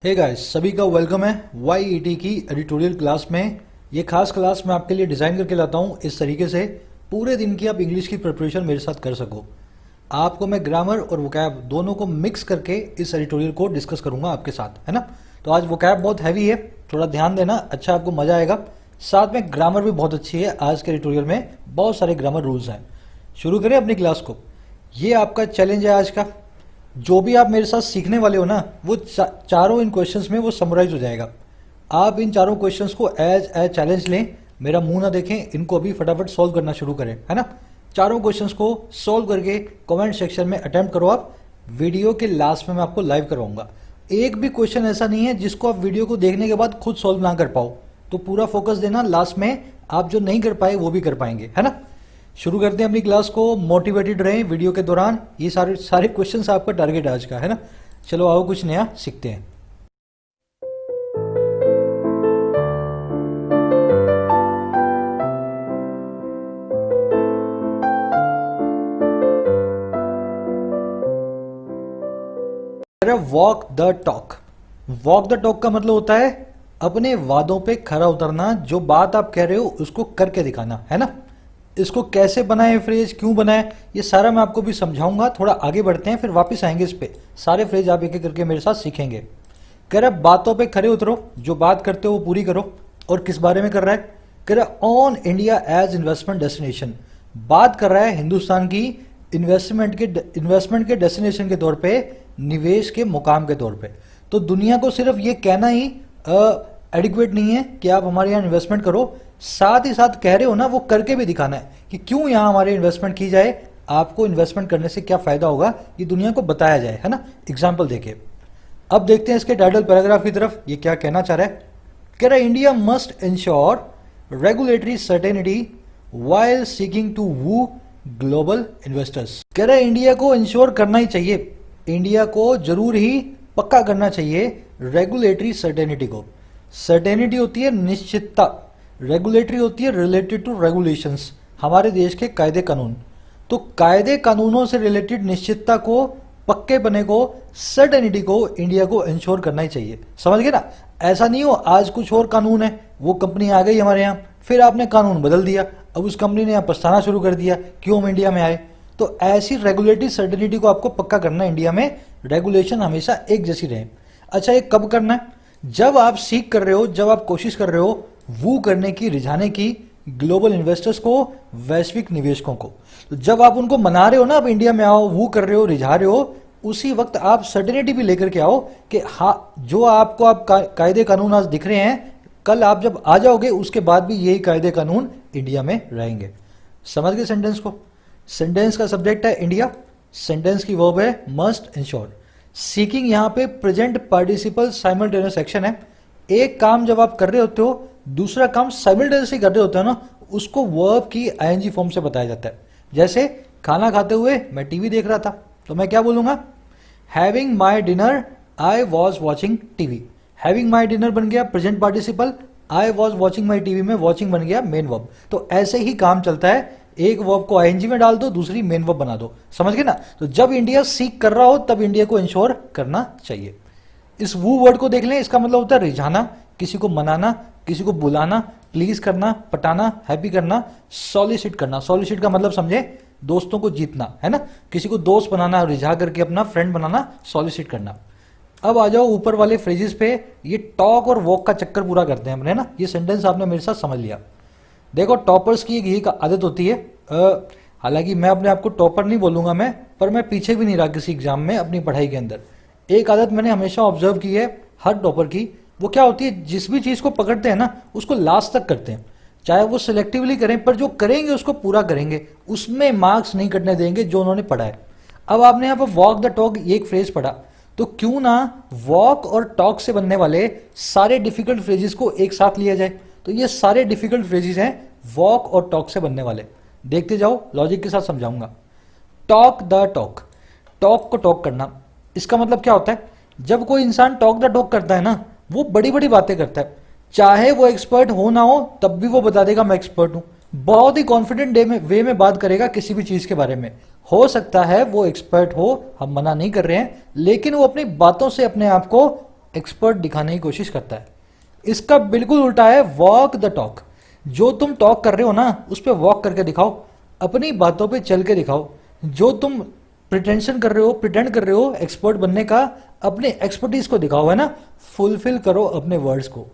Hey guys, सभी का welcome है YET की एडिटोरियल क्लास में। ये खास क्लास मैं आपके लिए डिज़ाइन करके लाता हूँ इस तरीके से पूरे दिन की आप इंग्लिश की प्रिपरेशन मेरे साथ कर सको। आपको मैं ग्रामर और वोकैब दोनों को मिक्स करके इस एडिटोरियल को डिस्कस करूँगा आपके साथ, है ना। तो आज वोकैब बहुत हैवी है, थोड़ा ध्यान देना, अच्छा आपको मज़ा आएगा। साथ में ग्रामर भी बहुत अच्छी है, आज के एडिटोरियल में बहुत सारे ग्रामर रूल्स हैं। शुरू करें अपनी क्लास को। ये आपका चैलेंज है आज का। जो भी आप मेरे साथ सीखने वाले हो ना, वो चारों इन क्वेश्चंस में वो समराइज हो जाएगा। आप इन चारों क्वेश्चंस को एज ए चैलेंज लें, मेरा मुंह ना देखें, इनको अभी फटाफट सॉल्व करना शुरू करें, है ना। चारों क्वेश्चंस को सॉल्व करके कमेंट सेक्शन में अटेम्प्ट करो आप। वीडियो के लास्ट में मैं आपको लाइव करवाऊंगा। एक भी क्वेश्चन ऐसा नहीं है जिसको आप वीडियो को देखने के बाद खुद सॉल्व ना कर पाओ, तो पूरा फोकस देना, लास्ट में आप जो नहीं कर पाए वो भी कर पाएंगे, है ना। शुरू करते हैं अपनी क्लास को। मोटिवेटेड रहें वीडियो के दौरान। ये सारे क्वेश्चंस आपका टारगेट आज का, है ना। चलो आओ कुछ नया सीखते हैं। Walk the talk. Walk the talk का मतलब होता है अपने वादों पे खरा उतरना। जो बात आप कह रहे हो उसको करके दिखाना, है ना। इसको कैसे बनाए फ्रेज, क्यों बनाए, ये सारा मैं आपको भी समझाऊंगा। थोड़ा आगे बढ़ते हैं, फिर वापस आएंगे इस पे। सारे फ्रेज आप एक एक करके मेरे साथ सीखेंगे। कह रहा बातों पे खरे उतरो, जो बात करते हो वो पूरी करो। और किस बारे में कर रहा है? कह रहा on India as investment destination. बात कर रहा है हिंदुस्तान की इन्वेस्टमेंट के डेस्टिनेशन के तौर पे, निवेश के मुकाम के तौर पे। तो दुनिया को सिर्फ ये कहना ही एडिक्वेट नहीं है कि आप हमारे यहाँ इन्वेस्टमेंट करो, साथ ही साथ कह रहे हो ना वो करके भी दिखाना है कि क्यों यहाँ हमारे इन्वेस्टमेंट की जाए, आपको इन्वेस्टमेंट करने से क्या फायदा होगा, ये दुनिया को बताया जाए, है ना। एग्जाम्पल देखिए। अब देखते हैं इसके टाइटल पैराग्राफ की तरफ, ये क्या कहना चाह रहा है। कह रहा है India must ensure regulatory certainty while seeking to woo global investors. कह रहा है इंडिया को इंश्योर करना ही चाहिए, इंडिया को जरूर ही पक्का करना चाहिए रेगुलेटरी सर्टेनिटी को। सर्टेनिटी होती है निश्चितता, रेगुलेटरी होती है रिलेटेड टू रेगुलेशंस, हमारे देश के कायदे कानून। तो कायदे कानूनों से रिलेटेड निश्चितता को, पक्के बने को, सर्टेनिटी को इंडिया को इंश्योर करना ही चाहिए। समझ गए ना। ऐसा नहीं हो आज कुछ और कानून है, वो कंपनी आ गई हमारे यहाँ, फिर आपने कानून बदल दिया, अब उस कंपनी ने यहाँ पछताना शुरू कर दिया क्यों हम इंडिया में आए। तो ऐसी रेगुलेटरी सर्टेनिटी को आपको पक्का करना है, इंडिया में रेगुलेशन हमेशा एक जैसी रहे। अच्छा, ये कब करना है? जब आप सीख कर रहे हो, जब आप कोशिश कर रहे हो वो करने की, रिझाने की ग्लोबल इन्वेस्टर्स को, वैश्विक निवेशकों को। तो जब आप उनको मना रहे हो ना, आप इंडिया में आओ, वो कर रहे हो, रिझा रहे हो, उसी वक्त आप सर्टेनिटी भी लेकर के आओ कि हाँ, जो आपको आप कायदे कानून आज दिख रहे हैं, कल आप जब आ जाओगे उसके बाद भी यही कायदे कानून इंडिया में रहेंगे। समझ गए सेंटेंस को। सेंटेंस का सब्जेक्ट है इंडिया, सेंटेंस की वर्ब है मस्ट इंश्योर। सीकिंग यहाँ पे प्रेजेंट पार्टिसिपल साइमल्टेनियस एक्शन है। एक काम जब आप कर रहे होते हो, दूसरा काम साइमल्टेनियसली कर रहे होते हो ना, उसको वर्ब की आईएनजी फॉर्म से बताया जाता है। जैसे खाना खाते हुए मैं टीवी देख रहा था, तो मैं क्या बोलूंगा? Having my dinner I was watching TV. Having my dinner बन गया present participle, I was watching my TV में वॉचिंग बन गया मेन वर्ब। तो ऐसे ही काम चलता है, एक वर्ब को आईएनजी में डाल दो, दूसरी मेन वर्ब बना दो। समझ गए ना। तो जब इंडिया सीख कर रहा हो तब इंडिया को इंश्योर करना चाहिए। इस वो वर्ड को देख लें, इसका मतलब होता है रिझाना, किसी को मनाना, किसी को बुलाना, प्लीज करना, पटाना, हैप्पी करना, सॉलिसिट करना। सॉलिसिट का मतलब समझे, दोस्तों को जीतना, है ना। किसी को दोस्त बनाना, रिझा करके अपना फ्रेंड बनाना, सॉलिसिट करना। अब आ जाओ ऊपर वाले फ्रेजेस पे। ये टॉक और वॉक का चक्कर पूरा करते हैं हमने, ना। ये सेंटेंस आपने मेरे साथ समझ लिया। देखो, टॉपर्स की एक यही आदत होती है। हालांकि मैं अपने आप को टॉपर नहीं बोलूंगा मैं, पर मैं पीछे भी नहीं रहा किसी एग्जाम में अपनी पढ़ाई के अंदर। एक आदत मैंने हमेशा ऑब्जर्व की है हर टॉपर की, वो क्या होती है, जिस भी चीज को पकड़ते हैं ना उसको लास्ट तक करते हैं। चाहे वो सिलेक्टिवली करें, पर जो करेंगे उसको पूरा करेंगे, उसमें मार्क्स नहीं कटने देंगे जो उन्होंने पढ़ा है। अब आपने यहाँ पर वॉक द टॉक ये एक फ्रेज पढ़ा, तो क्यों ना वॉक और टॉक से बनने वाले सारे डिफिकल्ट फ्रेजेस को एक साथ लिया जाए। तो ये सारे डिफिकल्ट फ्रेजेस हैं वॉक और टॉक से बनने वाले। देखते जाओ, लॉजिक के साथ समझाऊंगा। टॉक द टॉक, टॉक को टॉक करना, इसका मतलब क्या होता है? जब कोई इंसान टॉक द टॉक करता है ना, वो बड़ी बड़ी बातें करता है, चाहे वो एक्सपर्ट हो ना हो तब भी वो बता देगा मैं एक्सपर्ट हूं। बहुत ही कॉन्फिडेंट वे में बात करेगा किसी भी चीज के बारे में। हो सकता है वो एक्सपर्ट हो, हम मना नहीं कर रहे हैं, लेकिन वो अपनी बातों से अपने आप को एक्सपर्ट दिखाने की कोशिश करता है। इसका बिल्कुल उल्टा है वॉक द टॉक। जो तुम टॉक कर रहे हो ना उस पर वॉक करके दिखाओ, अपनी बातों पे चल के दिखाओ। जो तुम प्रिटेंशन कर रहे हो, प्रिटेंड कर रहे हो एक्सपर्ट बनने का, अपने एक्सपर्टीज को दिखाओ, है ना, फुलफिल करो अपने वर्ड्स को।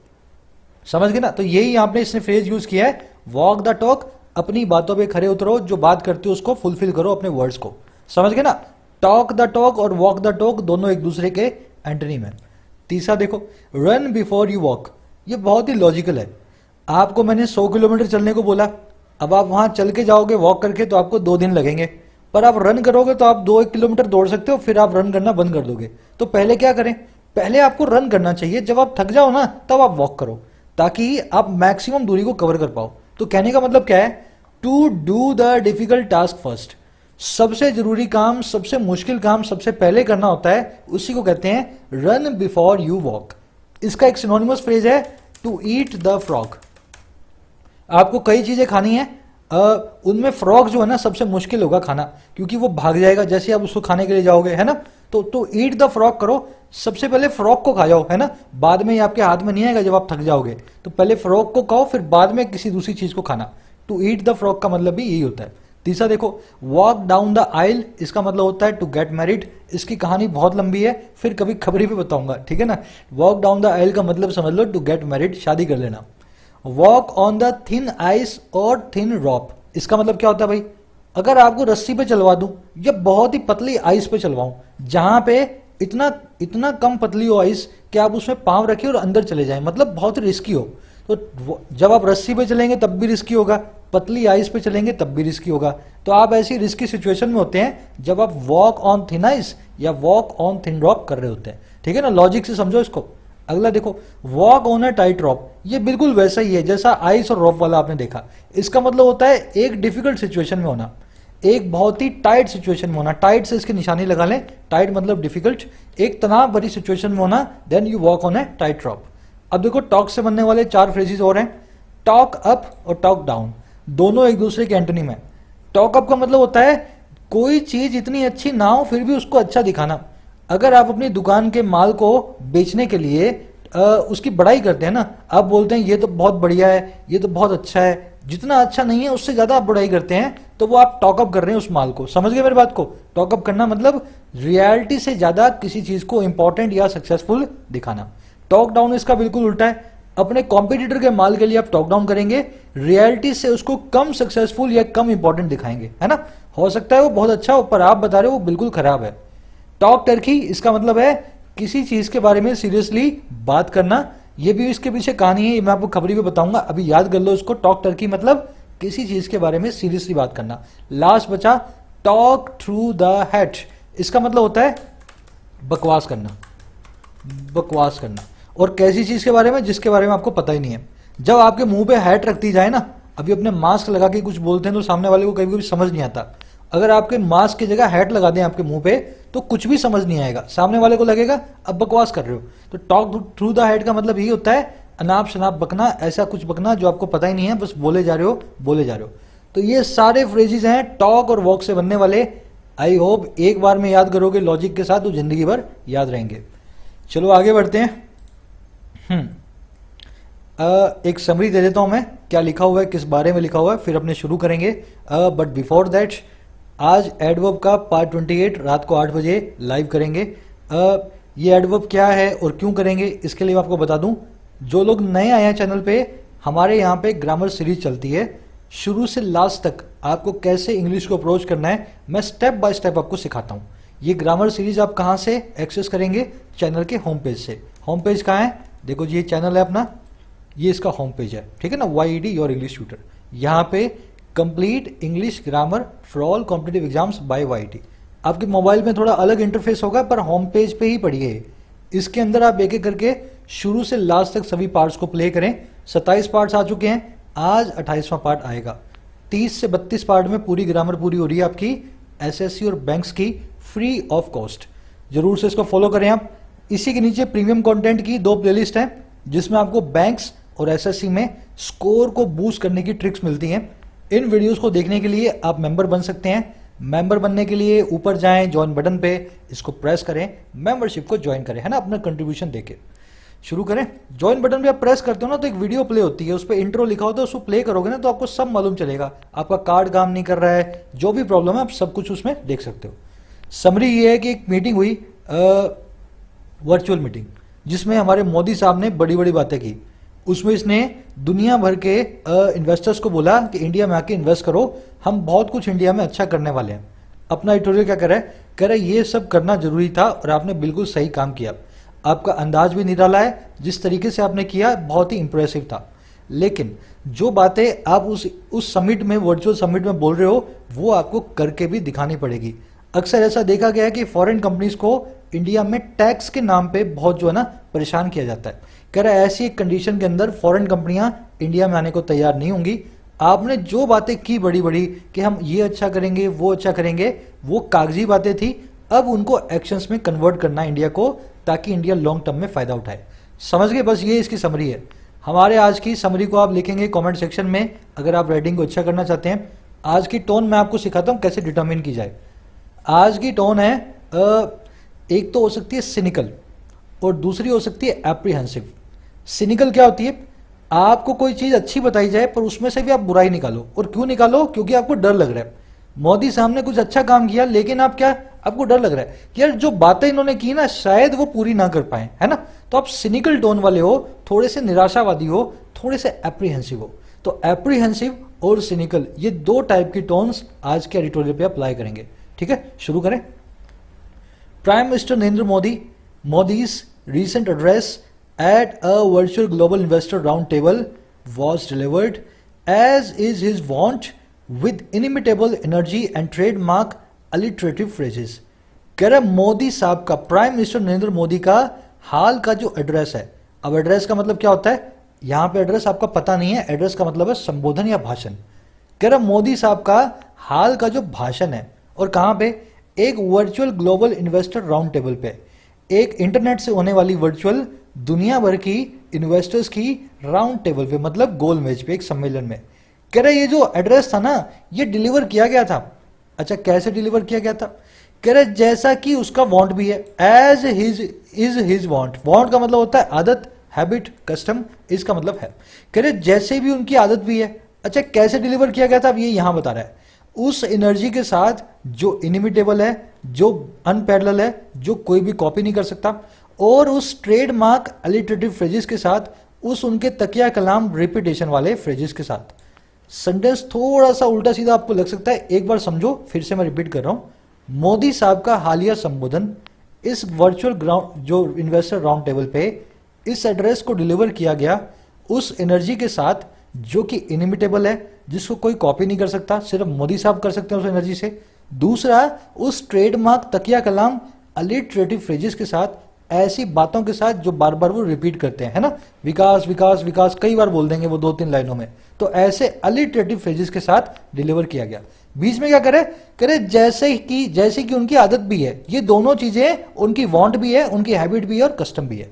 समझ गए ना? तो यही यहाँ पे इसने फ्रेज यूज किया है, वॉक द टॉक, अपनी बातों पे खड़े उतरो, जो बात करते हो उसको फुलफिल करो अपने वर्ड्स को। समझ गए ना? टॉक द टॉक और वॉक द टॉक दोनों एक दूसरे के एंटोनिम है। तीसरा देखो, रन बिफोर यू वॉक। ये बहुत ही लॉजिकल है। आपको मैंने 100 किलोमीटर चलने को बोला, अब आप वहां चल के जाओगे वॉक करके तो आपको 2 दिन लगेंगे, पर आप रन करोगे तो आप 2 किलोमीटर दौड़ सकते हो, फिर आप रन करना बंद कर दोगे। तो पहले क्या करें? पहले आपको रन करना चाहिए, जब आप थक जाओ ना तब आप वॉक करो, ताकि आप मैक्सिमम दूरी को कवर कर पाओ। तो कहने का मतलब क्या है? To do the difficult task first. सबसे जरूरी काम, सबसे मुश्किल काम सबसे पहले करना होता है, उसी को कहते हैं रन बिफोर यू वॉक। इसका एक सिनोनिमस फ्रेज है टू ईट द फ्रॉग। आपको कई चीजें खानी है, उनमें फ्रॉग जो है ना सबसे मुश्किल होगा खाना, क्योंकि वो भाग जाएगा जैसे आप उसको खाने के लिए जाओगे, है ना। तो ईट द फ्रॉग करो, सबसे पहले फ्रॉग को खा जाओ, है ना। बाद में ये आपके हाथ में नहीं आएगा जब आप थक जाओगे, तो पहले फ्रॉग को खाओ, फिर बाद में किसी दूसरी चीज को खाना। टू ईट द फ्रॉग का मतलब भी यही होता है। तीसरा देखो, वॉक डाउन द आइल, इसका मतलब होता है टू गेट मैरिड। इसकी कहानी बहुत लंबी है, फिर कभी खबरी पे बताऊंगा, ठीक है ना। वॉक डाउन द आइल का मतलब समझ लो टू गेट मैरिड, शादी कर लेना। Walk on the thin ice और थिन रॉप, इसका मतलब क्या होता है भाई? अगर आपको रस्सी पे चलवा दूं या बहुत ही पतली आइस पे चलवाऊं, जहां पे इतना इतना कम पतली हो आइस कि आप उसमें पांव रखिए और अंदर चले जाएं, मतलब बहुत ही रिस्की हो। तो जब आप रस्सी पे चलेंगे तब भी रिस्की होगा, पतली आइस पे चलेंगे तब भी रिस्की होगा। तो आप ऐसी रिस्की सिचुएशन में होते हैं जब आप वॉक ऑन थिन आइस या वॉक ऑन थिन रॉप कर रहे होते हैं, ठीक है ना। लॉजिक से समझो इसको। अगला देखो, वॉक ऑन अ टाइट रॉप, ये बिल्कुल वैसा ही है जैसा आइस और रॉप वाला आपने देखा। इसका मतलब होता है एक डिफिकल्ट सिचुएशन में होना, एक बहुत ही टाइट सिचुएशन में होना। टाइट से इसकी निशानी लगा लें, टाइट मतलब डिफिकल्ट, एक तनाव भरी सिचुएशन में होना, then you walk on a tight rope. अब देखो, टॉक से बनने वाले 4 फ्रेजेस और हैं। टॉक अप और टॉक डाउन, दोनों एक दूसरे के एंटोनिम है। टॉक अप का मतलब होता है कोई चीज इतनी अच्छी ना हो फिर भी उसको अच्छा दिखाना। अगर आप अपनी दुकान के माल को बेचने के लिए उसकी बड़ाई करते हैं ना, आप बोलते हैं ये तो बहुत बढ़िया है, ये तो बहुत अच्छा है, जितना अच्छा नहीं है उससे ज्यादा आप बड़ाई करते हैं, तो वो आप टॉकअप कर रहे हैं उस माल को। समझ गए मेरी बात को? टॉकअप करना मतलब रियलिटी से ज्यादा किसी चीज को इंपॉर्टेंट या सक्सेसफुल दिखाना। टॉक डाउन इसका बिल्कुल उल्टा है। अपने कॉम्पिटिटर के माल के लिए आप टॉक डाउन करेंगे, रियलिटी से उसको कम सक्सेसफुल या कम इंपॉर्टेंट दिखाएंगे, है ना। हो सकता है वो बहुत अच्छा हो, पर आप बता रहे हो वो बिल्कुल खराब है। टॉक टर्की, इसका मतलब है किसी चीज के बारे में सीरियसली बात करना। ये भी इसके पीछे कहानी है, मैं आपको खबरी पे बताऊंगा, अभी याद कर लो इसको। टॉक टर्की मतलब किसी चीज के बारे में सीरियसली बात करना। लास्ट बचा टॉक थ्रू द हैट, इसका मतलब होता है बकवास करना। बकवास करना, और कैसी चीज के बारे में? जिसके बारे में आपको पता ही नहीं है। जब आपके मुंह पे हैट रखती जाए ना, अभी अपने मास्क लगा के कुछ बोलते हैं तो सामने वाले को कभी कभी समझ नहीं आता। अगर आपके मास्क की जगह हैट लगा दें आपके मुंह पे तो कुछ भी समझ नहीं आएगा, सामने वाले को लगेगा अब बकवास कर रहे हो। तो टॉक थ्रू द हैट का मतलब यही होता है अनाप शनाप बकना, ऐसा कुछ बकना जो आपको पता ही नहीं है, बस बोले जा रहे हो बोले जा रहे हो। तो ये सारे फ्रेजेस हैं टॉक और वॉक से बनने वाले। आई होप एक बार में याद करोगे लॉजिक के साथ तो जिंदगी भर याद रहेंगे। चलो आगे बढ़ते हैं। एक समरी दे देता हूं मैं, क्या लिखा हुआ है, किस बारे में लिखा हुआ है, फिर अपने शुरू करेंगे। बट बिफोर दैट, आज एडवर्ब का पार्ट 28 रात को 8 बजे लाइव करेंगे। ये एडवर्ब क्या है और क्यों करेंगे इसके लिए मैं आपको बता दूं। जो लोग नए आए हैं चैनल पे, हमारे यहाँ पे ग्रामर सीरीज चलती है, शुरू से लास्ट तक आपको कैसे इंग्लिश को अप्रोच करना है मैं स्टेप बाय स्टेप आपको सिखाता हूँ। ये ग्रामर सीरीज आप कहाँ से एक्सेस करेंगे? चैनल के होम पेज से। होम पेज कहाँ है? देखो जी, ये चैनल है अपना, ये इसका होम पेज है, ठीक है ना, YED योर इंग्लिश ट्यूटर। यहाँ पे complete English grammar for all competitive exams by YED। आपके मोबाइल में थोड़ा अलग इंटरफेस होगा, पर होम पेज पे ही पढ़िए। इसके अंदर आप एक एक करके शुरू से लास्ट तक सभी पार्ट्स को प्ले करें। 27 पार्ट्स आ चुके हैं, आज 28वां पार्ट आएगा। 30 से 32 पार्ट में पूरी ग्रामर पूरी हो रही है आपकी SSC और बैंक्स की, फ्री ऑफ कॉस्ट। जरूर से इसको फॉलो करें आप। इसी के नीचे प्रीमियम कंटेंट की 2 प्लेलिस्ट हैं, जिसमें आपको बैंक्स और SSC में स्कोर को बूस्ट करने की ट्रिक्स मिलती हैं। इन वीडियोस को देखने के लिए आप मेंबर बन सकते हैं। मेंबर बनने के लिए ऊपर जाएं, ज्वाइन बटन पे इसको प्रेस करें, मेंबरशिप को ज्वाइन करें, है ना, अपना कंट्रीब्यूशन देके शुरू करें। ज्वाइन बटन पे आप प्रेस करते हो ना तो एक वीडियो प्ले होती है, उस पर इंट्रो लिखा होता है, उसको प्ले करोगे ना तो आपको सब मालूम चलेगा। आपका कार्ड काम नहीं कर रहा है, जो भी प्रॉब्लम है आप सब कुछ उसमें देख सकते हो। समरी ये है कि एक मीटिंग हुई, वर्चुअल मीटिंग, जिसमें हमारे मोदी साहब ने बड़ी बड़ी बातें की। उसमें इसने दुनिया भर के इन्वेस्टर्स को बोला कि इंडिया में आके इन्वेस्ट करो, हम बहुत कुछ इंडिया में अच्छा करने वाले हैं। अपना एडिटोरियल क्या कह रहा है ये सब करना जरूरी था और आपने बिल्कुल सही काम किया। आपका अंदाज भी निराला है, जिस तरीके से आपने किया बहुत ही इंप्रेसिव था। लेकिन जो बातें आप उस समिट में, वर्चुअल समिट में बोल रहे हो, वो आपको करके भी दिखानी पड़ेगी। अक्सर ऐसा देखा गया है कि फॉरेन कंपनीज को इंडिया में टैक्स के नाम पे बहुत जो है ना परेशान किया जाता है। कह रहा है ऐसी एक कंडीशन के अंदर फॉरेन कंपनियां इंडिया में आने को तैयार नहीं होंगी। आपने जो बातें की बड़ी बड़ी कि हम ये अच्छा करेंगे, वो अच्छा करेंगे, वो कागजी बातें थी। अब उनको एक्शंस में कन्वर्ट करना है इंडिया को, ताकि इंडिया लॉन्ग टर्म में फायदा उठाए। समझ गए? बस ये इसकी समरी है। हमारे आज की समरी को आप लिखेंगे कमेंट सेक्शन में, अगर आप राइटिंग को अच्छा करना चाहते हैं। आज की टोन मैं आपको सिखाता हूं कैसे डिटरमिन की जाए। आज की टोन है एक तो हो सकती है सिनिकल और दूसरी हो सकती है एप्रीहेंसिव। सिनिकल क्या होती है? आपको कोई चीज अच्छी बताई जाए पर उसमें से भी आप बुराई निकालो। और क्यों निकालो? क्योंकि आपको डर लग रहा है। मोदी साहब ने कुछ अच्छा काम किया, लेकिन आपको डर लग रहा है कि यार जो बातें इन्होंने की ना शायद वो पूरी ना कर पाए, है ना। तो आप सिनिकल टोन वाले हो, थोड़े से निराशावादी हो, थोड़े से एप्रीहेंसिव हो। तो एप्रीहेंसिव और सिनिकल, ये दो टाइप की टोन्स आज के एडिटोरियल पे अप्लाई करेंगे। ठीक है, शुरू करें। Prime minister Narendra Modi's recent address at a virtual global investor roundtable was delivered as is his wont with inimitable energy and trademark alliterative phrases। कह रहा मोदी साहब का, प्राइम मिनिस्टर नरेंद्र मोदी का हाल का जो एड्रेस है। अब एड्रेस का मतलब क्या होता है? यहां पे एड्रेस आपका पता नहीं है, एड्रेस का मतलब है संबोधन या भाषण। कह रहा मोदी साहब का हाल का जो भाषण है, और कहां पे? एक virtual global investor round table पे, एक इंटरनेट से होने वाली वर्चुअल दुनिया भर की इन्वेस्टर्स की राउंड टेबल पे, मतलब गोल मेज पे, एक सम्मेलन में। कह रहे ये जो एड्रेस था ना, ये डिलीवर किया गया था। अच्छा, कैसे डिलीवर किया गया था? कह रहे जैसा कि उसका वांट भी है, एज हिज वांट। वांट का मतलब होता है आदत, हैबिट, कस्टम, इसका मतलब है। कह रहे जैसे भी उनकी आदत भी है। अच्छा, कैसे डिलीवर किया गया था? अब ये यहां बता रहा है। उस एनर्जी के साथ जो इनिमिटेबल है, जो अनपैरेलल है, जो कोई भी कॉपी नहीं कर सकता, और उस ट्रेडमार्क अलिटरेटिव फ्रेजेस के साथ, उस उनके तकिया कलाम रिपीटेशन वाले फ्रेजेस के साथ। सेंटेंस थोड़ा सा उल्टा सीधा आपको लग सकता है, एक बार समझो, फिर से मैं रिपीट कर रहा हूं। मोदी साहब का हालिया संबोधन इस वर्चुअल ग्राउंड जो इन्वेस्टर राउंड टेबल पे इस एड्रेस को डिलीवर किया गया उस एनर्जी के साथ जो कि इनिमिटेबल है, जिसको कोई कॉपी नहीं कर सकता, सिर्फ मोदी साहब कर सकते हैं उस एनर्जी से। दूसरा, उस ट्रेडमार्क तकिया कलाम अलिटरेटिव फ्रेजेस के साथ, ऐसी बातों के साथ जो बार बार वो रिपीट करते हैं, है ना। विकास विकास विकास कई बार बोल देंगे वो 2-3 लाइनों में। तो ऐसे अलिटरेटिव फ्रेजेस के साथ डिलीवर किया गया। बीच में क्या करे जैसे कि उनकी आदत भी है। ये दोनों चीजें, उनकी वांट भी है, उनकी हैबिट भी है और कस्टम भी है।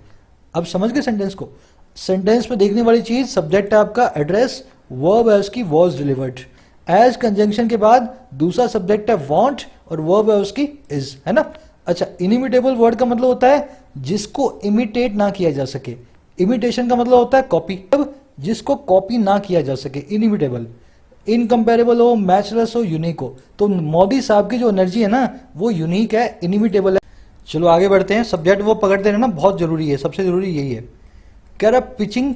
अब समझ गए सेंटेंस को? सेंटेंस में देखने वाली चीज, सब्जेक्ट है आपका एड्रेस, वर्ब है उसकी वॉज डिलीवर्ड। एज कंजंक्शन के बाद दूसरा सब्जेक्ट है वांट और वर्ब है उसकी इज, है ना। अच्छा, इनिमिटेबल वर्ड का मतलब होता है जिसको इमिटेट ना किया जा सके। इमिटेशन का मतलब होता है कॉपी, अब जिसको कॉपी ना किया जा सके, इनिमिटेबल। इनकंपेरेबल हो, मैचलेस हो, यूनिक हो। तो मोदी साहब की जो एनर्जी है ना, वो यूनिक है, इनिमिटेबल है। चलो आगे बढ़ते हैं। सब्जेक्ट वो पकड़ते रहना बहुत जरूरी है, सबसे जरूरी यही है। कह रहा pitching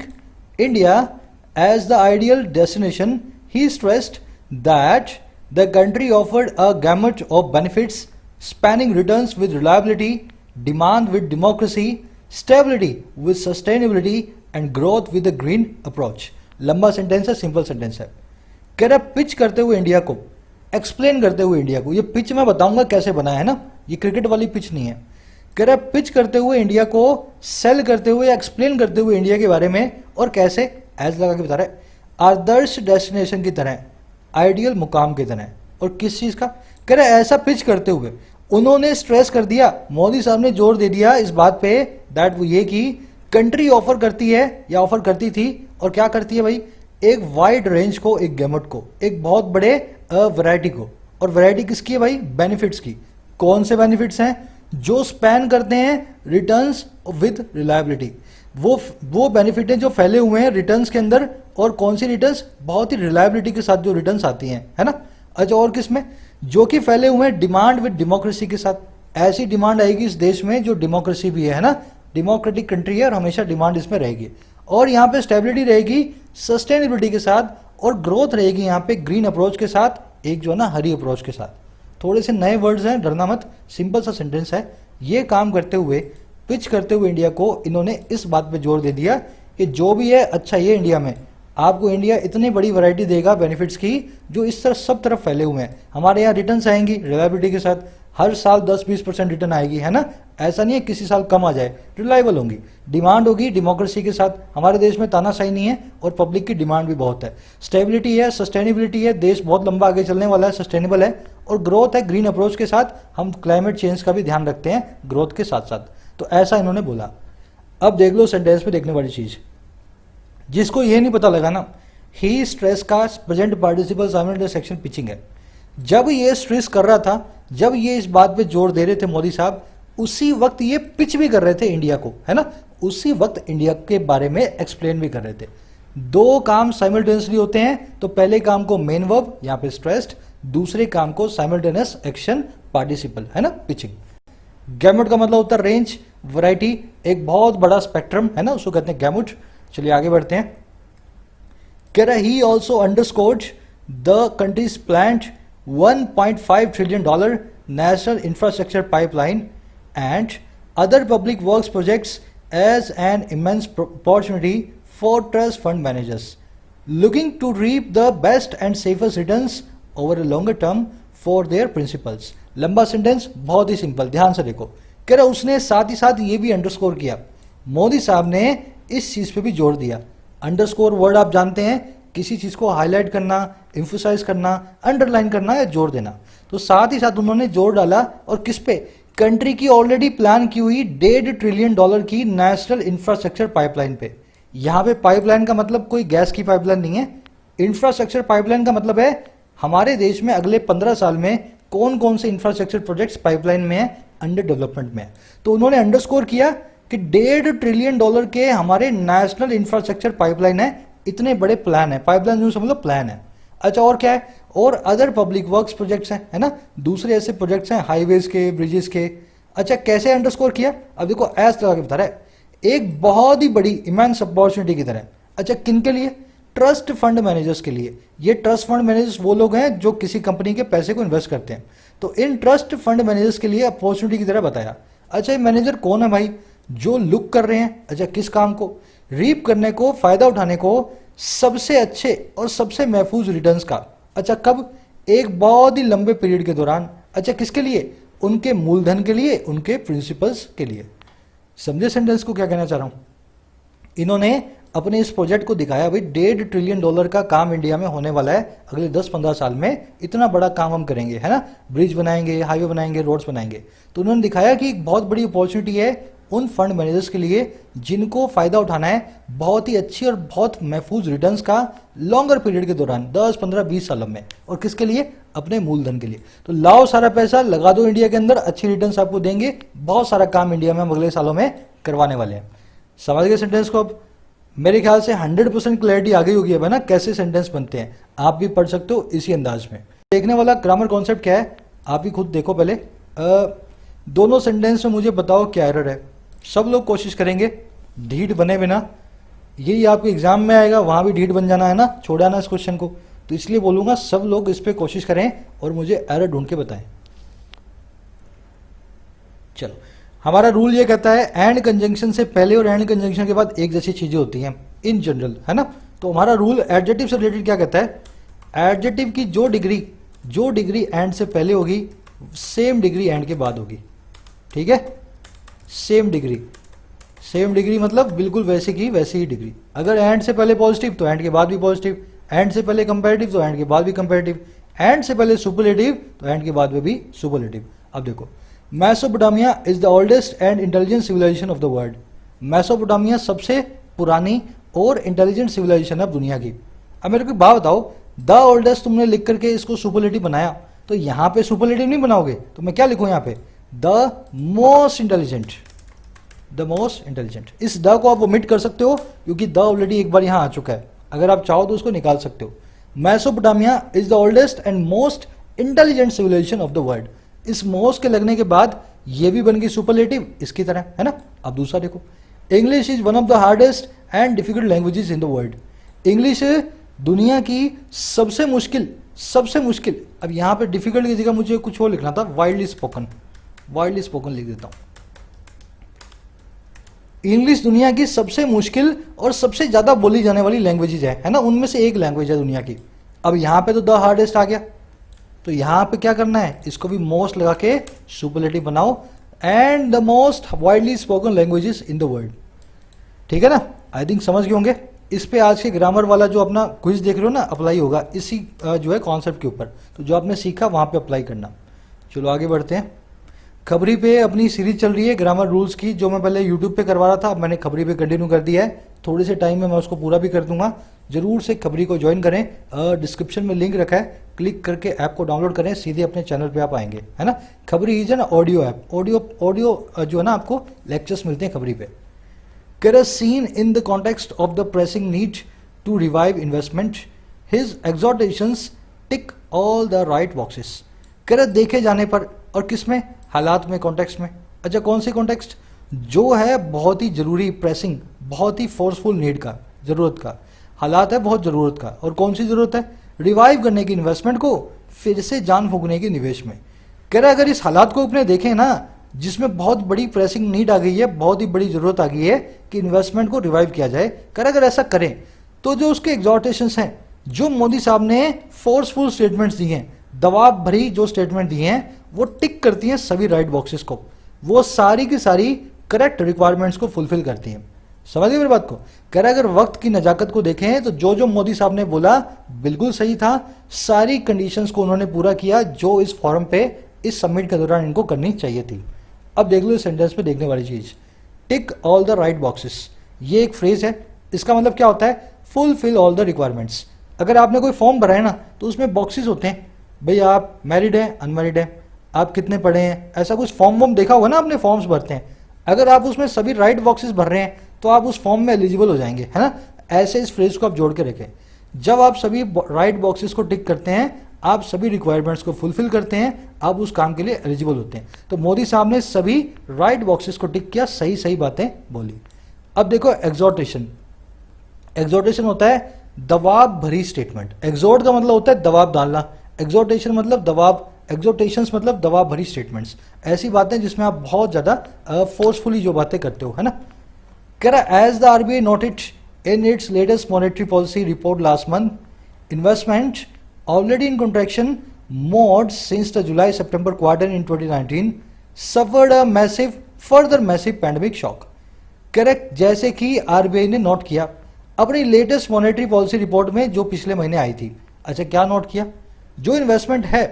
India as the ideal destination, he stressed that the country offered a gamut of benefits spanning returns with reliability, demand with democracy, stability with sustainability and growth with a green approach। लंबा sentence है, simple sentence है। कह रहा pitch करते हुए India को, explain करते हुए इंडिया को, ये पिच मैं बताऊंगा कैसे बना है ना, ये क्रिकेट वाली पिच नहीं है। कह रहा पिच करते हुए इंडिया को, सेल करते हुए, एक्सप्लेन करते हुए इंडिया के बारे में, और कैसे, एज लगा के बता रहे, आदर्श डेस्टिनेशन की तरह, आइडियल मुकाम की तरह। और किस चीज का? कह रहे ऐसा पिच करते हुए उन्होंने स्ट्रेस कर दिया, मोदी साहब ने जोर दे दिया इस बात पे, दैट वो ये कि कंट्री ऑफर करती है या ऑफर करती थी, और क्या करती है भाई, एक वाइड रेंज को, एक गैमट को, एक बहुत बड़े वैरायटी को, और वैरायटी किसकी है भाई? बेनिफिट्स की। कौन से बेनिफिट्स हैं? जो स्पैन करते हैं रिटर्न्स विद रिलायबिलिटी। वो बेनिफिट हैं जो फैले हुए हैं रिटर्न्स के अंदर। और कौन सी रिटर्न्स? बहुत ही रिलायबिलिटी के साथ जो रिटर्न्स आती हैं, है ना। अच्छा, और किसमें? जो कि फैले हुए हैं डिमांड विद डेमोक्रेसी के साथ। ऐसी डिमांड आएगी इस देश में जो डेमोक्रेसी भी है ना, डेमोक्रेटिक कंट्री है और हमेशा डिमांड इसमें रहेगी। और यहाँ पे स्टेबिलिटी रहेगी सस्टेनेबिलिटी के साथ, और ग्रोथ रहेगी यहाँ पे ग्रीन अप्रोच के साथ, एक जो है ना हरी अप्रोच के साथ। थोड़े से नए वर्ड्स हैं, डरना मत, सिंपल सा सेंटेंस है। ये काम करते हुए, पिच करते हुए इंडिया को इन्होंने इस बात पे जोर दे दिया कि जो भी है अच्छा ये इंडिया में, आपको इंडिया इतनी बड़ी वैरायटी देगा बेनिफिट्स की जो इस तरफ सब तरफ फैले हुए हैं। हमारे यहाँ रिटर्न्स आएंगी रिलायबिलिटी के साथ, हर साल 10-20% रिटर्न आएगी, है ना। ऐसा नहीं है किसी साल कम आ जाए, रिलायबल होंगी। डिमांड होगी डेमोक्रेसी के साथ, हमारे देश में तानाशाही नहीं है और पब्लिक की डिमांड भी बहुत है। स्टेबिलिटी है, सस्टेनेबिलिटी है, देश बहुत लंबा आगे चलने वाला है, सस्टेनेबल है। और ग्रोथ है ग्रीन अप्रोच के साथ, हम क्लाइमेट चेंज का भी ध्यान रखते हैं ग्रोथ के साथ साथ। तो ऐसा इन्होंने बोला। अब देख लो सेंटेंस में देखने वाली चीज, जिसको ये नहीं पता लगा ना, ही स्ट्रेस का present participle simultaneous section pitching है। जब ये स्ट्रेस कर रहा था, जब ये इस बात पे जोर दे रहे थे मोदी साहब, उसी वक्त ये पिच भी कर रहे थे इंडिया को, है ना। उसी वक्त इंडिया के बारे में एक्सप्लेन भी कर रहे थे। दो काम साइमल्टेनियसली होते हैं, तो पहले काम को मेन वर्ब यहाँ पे स्ट्रेस्ड, दूसरे काम को साइमल्टेनियस एक्शन पार्टिसिपल, है ना, पिचिंग। गैमुट का मतलब होता है रेंज, वैरायटी, एक बहुत बड़ा स्पेक्ट्रम, है ना, उसको कहते हैं गैमुट। चलिए आगे बढ़ते हैं। कह रहा he also underscored the country's planned $1.5 trillion national infrastructure pipeline and other public works projects as an immense opportunity for trust fund managers looking to reap the best and safest returns over a longer term for their principals। लंबा sentence, बहुत ही simple, ध्यान से देखो। कह रहा उसने साथ ही साथ ये भी अंडरस्कोर किया, मोदी साहब ने इस चीज पे भी जोर दिया। अंडरस्कोर वर्ड आप जानते हैं, किसी चीज को हाईलाइट करना, एम्फसाइज करना, अंडरलाइन करना या जोर देना। तो साथ ही साथ उन्होंने जोर डाला और किस पे? कंट्री की ऑलरेडी प्लान की हुई $1.5 ट्रिलियन की नेशनल इंफ्रास्ट्रक्चर पाइपलाइन पे। यहां पे पाइपलाइन का मतलब कोई गैस की पाइपलाइन नहीं है। इंफ्रास्ट्रक्चर पाइपलाइन का मतलब है हमारे देश में अगले 15 साल में कौन कौन से इंफ्रास्ट्रक्चर प्रोजेक्ट्स पाइपलाइन में है, अंडर डेवलपमेंट में है। तो उन्होंने अंडरस्कोर किया कि $1.5 ट्रिलियन के हमारे नेशनल इंफ्रास्ट्रक्चर पाइपलाइन है, इतने बड़े प्लान है। पाइपलाइन जो समझ लो प्लान है। अच्छा, और क्या है? और अदर पब्लिक वर्क्स प्रोजेक्ट्स हैं, है ना, दूसरे ऐसे प्रोजेक्ट्स हैं हाईवेज के, ब्रिजेस के। अच्छा, कैसे अंडरस्कोर किया? अब देखो ऐसा लगा के बता रहा है, एक बहुत ही बड़ी इमेंस अपॉर्चुनिटी की तरह। अच्छा, किन के लिए? ट्रस्ट फंड मैनेजर्स के लिए। ये ट्रस्ट फंड मैनेजर्स वो लोग हैं जो किसी कंपनी के पैसे को इन्वेस्ट करते हैं। तो इन ट्रस्ट फंड मैनेजर्स के लिए अपॉर्चुनिटी की तरह बताया। अच्छा, ये मैनेजर कौन है भाई? जो लुक कर रहे हैं, अच्छा किस काम को? रीप करने को, फायदा उठाने को सबसे अच्छे और सबसे महफूज रिटर्न्स का। अच्छा, कब? एक बहुत ही लंबे पीरियड के दौरान। अच्छा, किसके लिए? उनके मूलधन के लिए, उनके प्रिंसिपल्स के लिए। समझे सेंटेंस को क्या कहना चाह रहा हूं? इन्होंने अपने इस प्रोजेक्ट को दिखाया भाई $1.5 ट्रिलियन का काम इंडिया में होने वाला है अगले 10-15 साल में। इतना बड़ा काम हम करेंगे, है ना, ब्रिज बनाएंगे, हाईवे बनाएंगे, रोड्स बनाएंगे। तो उन्होंने दिखाया कि एक बहुत बड़ी अपॉर्चुनिटी है उन फंड मैनेजर्स के लिए जिनको फायदा उठाना है बहुत ही अच्छी और बहुत महफूज रिटर्न्स का लॉन्गर पीरियड के दौरान, 10, 15, 20 सालों में। और किसके लिए? अपने मूलधन के लिए। तो लाओ सारा पैसा लगा दो इंडिया के अंदर, अच्छी रिटर्न्स आपको देंगे, बहुत सारा काम इंडिया में हम अगले सालों में करवाने वाले हैं। समझ गए सेंटेंस को? अब मेरे ख्याल से 100% क्लैरिटी आ गई होगी अब, है ना, कैसे सेंटेंस बनते हैं। आप भी पढ़ सकते हो इसी अंदाज में। देखने वाला ग्रामर कॉन्सेप्ट क्या है, आप ही खुद देखो पहले। दोनों सेंटेंस में मुझे बताओ क्या एरर है। सब लोग कोशिश करेंगे ढीठ बने बिना, यही आपके एग्जाम में आएगा, वहां भी ढीठ बन जाना है ना, छोड़ा ना इस क्वेश्चन को। तो इसलिए बोलूंगा सब लोग इस पे कोशिश करें और मुझे एरर ढूंढ के बताएं। चलो, हमारा रूल ये कहता है एंड कंजंक्शन से पहले और एंड कंजंक्शन के बाद एक जैसी चीजें होती हैं इन जनरल, है ना। तो हमारा रूल एडजेक्टिव से रिलेटेड क्या कहता है? एडजेक्टिव की जो डिग्री एंड से पहले होगी सेम डिग्री एंड के बाद होगी। ठीक है, सेम डिग्री मतलब बिल्कुल वैसे की वैसी ही डिग्री। अगर एंड से पहले पॉजिटिव तो एंड के बाद भी पॉजिटिव, एंड से पहले कंपैरेटिव तो एंड के बाद भी कंपैरेटिव, एंड से पहले सुपरलेटिव तो एंड के बाद में भी सुपरलेटिव। अब देखो, Mesopotamia is the oldest and intelligent civilisation of the world. Mesopotamia सबसे पुरानी और इंटेलिजेंट सिविलाइजेशन है दुनिया की। अब मेरे को बात बताओ, द ओल्डेस्ट तुमने लिख करके इसको सुपरलेटिव बनाया, तो यहां पे सुपरलेटिव नहीं बनाओगे तो मैं क्या लिखूं यहां पे, the most intelligent, the most intelligent. इस द को आप ओमिट कर सकते हो क्योंकि द ऑलरेडी एक बार यहां आ चुका है, अगर आप चाहो तो उसको निकाल सकते हो। Mesopotamia is the oldest and most intelligent civilisation of the world. इस मोस्ट के लगने के बाद ये भी बन गई सुपरलेटिव इसकी तरह, है ना। अब दूसरा देखो, English is one of the hardest and difficult languages in the world. English दुनिया की सबसे मुश्किल, सबसे मुश्किल, अब यहां पे डिफिकल्ट की जगह मुझे कुछ और लिखना था, वाइडली स्पोकन, वाइडली स्पोकन लिख देता हूं। इंग्लिश दुनिया की सबसे मुश्किल और सबसे ज्यादा बोली जाने वाली लैंग्वेजेज है ना, उनमें से एक लैंग्वेज है दुनिया की। अब यहां पे तो द हार्डेस्ट आ गया, तो यहां पे क्या करना है, इसको भी मोस्ट लगा के सुपरलेटिव बनाओ, and the most widely spoken languages in the world. ठीक है ना, आई थिंक समझ गए होंगे। इस पे आज के ग्रामर वाला जो अपना क्विज देख रहे हो ना, अप्लाई होगा इसी जो है कॉन्सेप्ट के ऊपर, तो जो आपने सीखा वहां पे अप्लाई करना। चलो आगे बढ़ते हैं। खबरी पे अपनी सीरीज चल रही है ग्रामर रूल्स की, जो मैं पहले यूट्यूब पे करवा रहा था, अब मैंने खबरी पे कंटिन्यू कर दिया है। थोड़े से टाइम में मैं उसको पूरा भी कर दूंगा, जरूर से खबरी को ज्वाइन करें। डिस्क्रिप्शन में लिंक रखा है, क्लिक करके ऐप को डाउनलोड करें, सीधे अपने चैनल पे आप आएंगे, है ना। खबरी is an audio app, audio जो है ना आपको लेक्चर्स मिलते हैं खबरी पे। Kerr seen in the context of the pressing need to revive investment, his exhortations tick all the right boxes. Kerr देखे जाने पर, और किस में, हालात में, कॉन्टेक्स्ट में। अच्छा कौन सी कॉन्टेक्स्ट, जो है बहुत ही जरूरी, प्रेसिंग, बहुत ही फोर्सफुल नीड का, जरूरत का, हालात है बहुत जरूरत का, और कौन सी जरूरत है, रिवाइव करने की इन्वेस्टमेंट को, फिर से जान फूकने की निवेश में। कह रहा अगर इस हालात को अपने देखें ना, जिसमें बहुत बड़ी प्रेसिंग नीड आ गई है, बहुत ही बड़ी जरूरत आ गई है कि इन्वेस्टमेंट को रिवाइव किया जाए, कर अगर ऐसा करें तो जो उसके एग्जॉर्टेशंस हैं, जो मोदी साहब ने फोर्सफुल स्टेटमेंट्स दिए हैं, दबाव भरी जो स्टेटमेंट दिए हैं, वो टिक करती हैं सभी राइट बॉक्सेस को, वो सारी की सारी करेक्ट रिक्वायरमेंट्स को फुलफिल करती हैं। समझ गए मेरी बात को। कह रहा अगर वक्त की नजाकत को देखें तो जो जो मोदी साहब ने बोला बिल्कुल सही था, सारी कंडीशंस को उन्होंने पूरा किया जो इस फॉरम पे, इस समिट के दौरान इनको करनी चाहिए थी। अब देख लो इस सेंटेंस पे देखने वाली चीज, टिक ऑल द राइट बॉक्सेस, ये एक फ्रेज है, इसका मतलब क्या होता है, फुलफिल ऑल द रिक्वायरमेंट्स। अगर आपने कोई फॉर्म भरा है ना, तो उसमें बॉक्सेस होते हैं, भाई आप मैरिड हैं, अनमैरिड हैं, आप कितने पढ़े हैं, ऐसा कुछ फॉर्म वॉर्म देखा होगा ना, आपने फॉर्म्स भरते हैं। अगर आप उसमें सभी राइट बॉक्सेस भर रहे हैं तो आप उस फॉर्म में एलिजिबल हो जाएंगे, है ना। ऐसे इस फ्रेज को आप जोड़ के रखें, जब आप सभी राइट बॉक्सेस को टिक करते हैं, आप सभी रिक्वायरमेंट्स को फुलफिल करते हैं, आप उस काम के लिए एलिजिबल होते हैं। तो मोदी साहब ने सभी राइट बॉक्सेस को टिक किया, सही सही बातें बोली। अब देखो एग्जॉर्टेशन, एग्जॉर्टेशन होता है दबाव भरी स्टेटमेंट। एग्जॉर्ट का मतलब होता है दबाव डालना, एग्जॉर्टेशन मतलब दबाव, एग्जॉर्टेशंस मतलब दबाव भरी स्टेटमेंट्स, ऐसी बातें जिसमें आप बहुत ज्यादा फोर्सफुली जो बातें करते हो, है ना। कह रहा as the RBI noted in its latest monetary policy report last month, investment already in contraction mode since the July-September quarter in 2019 suffered a massive, further massive pandemic shock. Correct, जैसे कि आरबीआई ने note किया अपनी latest monetary policy report में जो पिछले महीने आई थी। अच्छा क्या नोट किया, जो इन्वेस्टमेंट है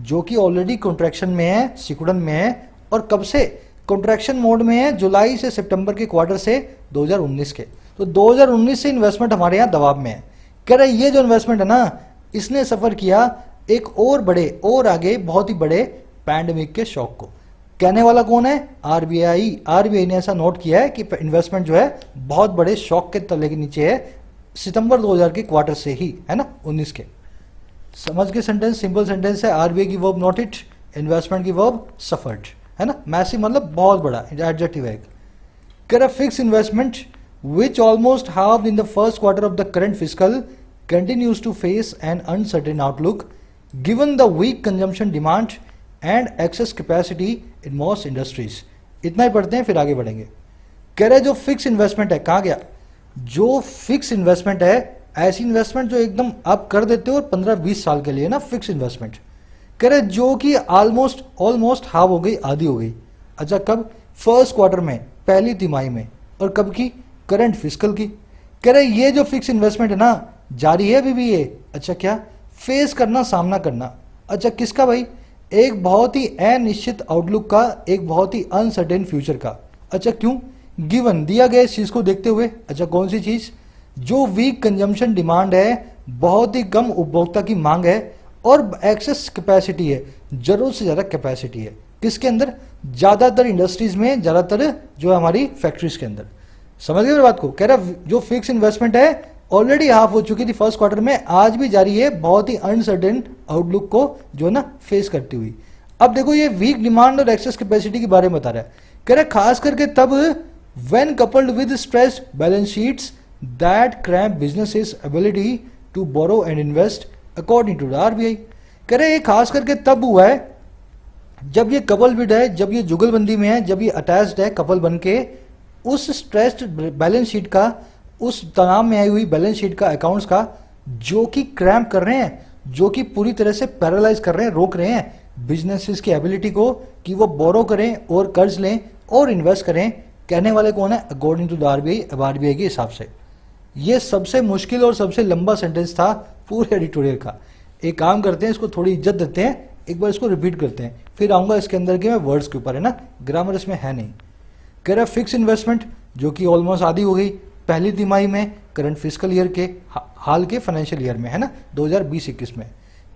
जो कि ऑलरेडी कॉन्ट्रैक्शन में है, सिकुड़न में है, और कब से कॉन्ट्रैक्शन मोड में है, जुलाई से सितंबर के क्वार्टर से 2019 के, तो 2019 से इन्वेस्टमेंट हमारे यहाँ दबाव में है। कह रहे ये जो इन्वेस्टमेंट है ना, इसने सफर किया एक और बड़े और आगे बहुत ही बड़े पैंडेमिक के शॉक को। कहने वाला कौन है, आरबीआई। आरबीआई ने ऐसा नोट किया है कि इन्वेस्टमेंट जो है बहुत बड़े शॉक के तले के नीचे है, सितंबर 2000 के क्वार्टर से ही, है ना, 19 के। समझ के सेंटेंस, सिंपल सेंटेंस है, आरबीआई की वर्ब नोटेड, इन्वेस्टमेंट की वर्ब सफर्ड, है ना। मैसिव मतलब बहुत बड़ा, एडजेक्टिव है। कर a fix investment which almost halved in the first quarter of the current fiscal continues to face an uncertain outlook given the weak consumption demand and excess capacity in most industries. इतना ही पढ़ते हैं फिर आगे बढ़ेंगे। कह रहे जो fix investment है, कहाँ गया, जो फिक्स इन्वेस्टमेंट है, ऐसी इन्वेस्टमेंट जो एकदम आप कर देते हो और 15-20 साल के लिए ना, फिक्स इन्वेस्टमेंट। कह रहे जो कि ऑलमोस्ट हाफ हो गई, आधी हो गई। अच्छा कब, फर्स्ट क्वार्टर में, पहली तिमाही में, और कब की, करंट फिस्कल की। कह रहे ये जो फिक्स इन्वेस्टमेंट है ना, जारी है अभी भी ये। अच्छा क्या, फेस करना, सामना करना। अच्छा किसका भाई, एक बहुत ही अनिश्चित आउटलुक का, एक बहुत ही अनसर्टेन फ्यूचर का। अच्छा क्यों, गिवन दिया गया इस चीज को देखते हुए। अच्छा कौन सी चीज, जो वीक कंजम्पशन डिमांड है, बहुत ही कम उपभोक्ता की मांग है, और एक्सेस कैपेसिटी है, जरूरत से ज़्यादा कैपेसिटी है किसके अंदर, ज़्यादातर इंडस्ट्रीज में, ज़्यादातर जो है हमारी फैक्ट्रीज के अंदर। समझ गए मेरी बात को? कह रहा जो फिक्स इन्वेस्टमेंट है ऑलरेडी हाफ हो चुकी थी फर्स्ट क्वार्टर में, आज भी जारी है, बहुत ही अनसर्टेन आउटलुक को जो है ना फेस करती हुई। अब देखो ये वीक डिमांड और एक्सेस कैपेसिटी के बारे में बता रहा है, कह रहा है खास करके तब when coupled with stressed balance sheets that cramp businesses ability to borrow and invest according to the RBI. कह रहे ये खास करके तब हुआ है जब ये कपल विद है, जब ये जुगलबंदी में है, जब ये अटैच्ड है कपल बन के उस स्ट्रेस्ड बैलेंस शीट का, उस तनाव में आई हुई बैलेंस शीट का, अकाउंट्स का, जो कि क्रैम्प कर रहे हैं, जो कि पूरी तरह से पैरालाइज कर रहे हैं, रोक रहे हैं बिजनेसेस की एबिलिटी को कि वो बोरो करें और कर्ज लें और इन्वेस्ट करें। कहने वाले कौन है? अकॉर्डिंग टू द आरबीआई, अब आरबीआई के हिसाब से। ये सबसे मुश्किल और सबसे लंबा सेंटेंस था पूरे एडिटोरियल का। एक काम करते हैं, इसको थोड़ी इज्जत देते हैं, एक बार इसको रिपीट करते हैं, फिर आऊंगा इसके अंदर के मैं वर्ड्स के ऊपर, है ना, ग्रामर इसमें है नहीं। कह रहा फिक्स इन्वेस्टमेंट जो कि ऑलमोस्ट आधी हो गई पहली तिमाही में करंट फिजिकल ईयर के, हाल के फाइनेंशियल ईयर में, है ना, 2020-21 में।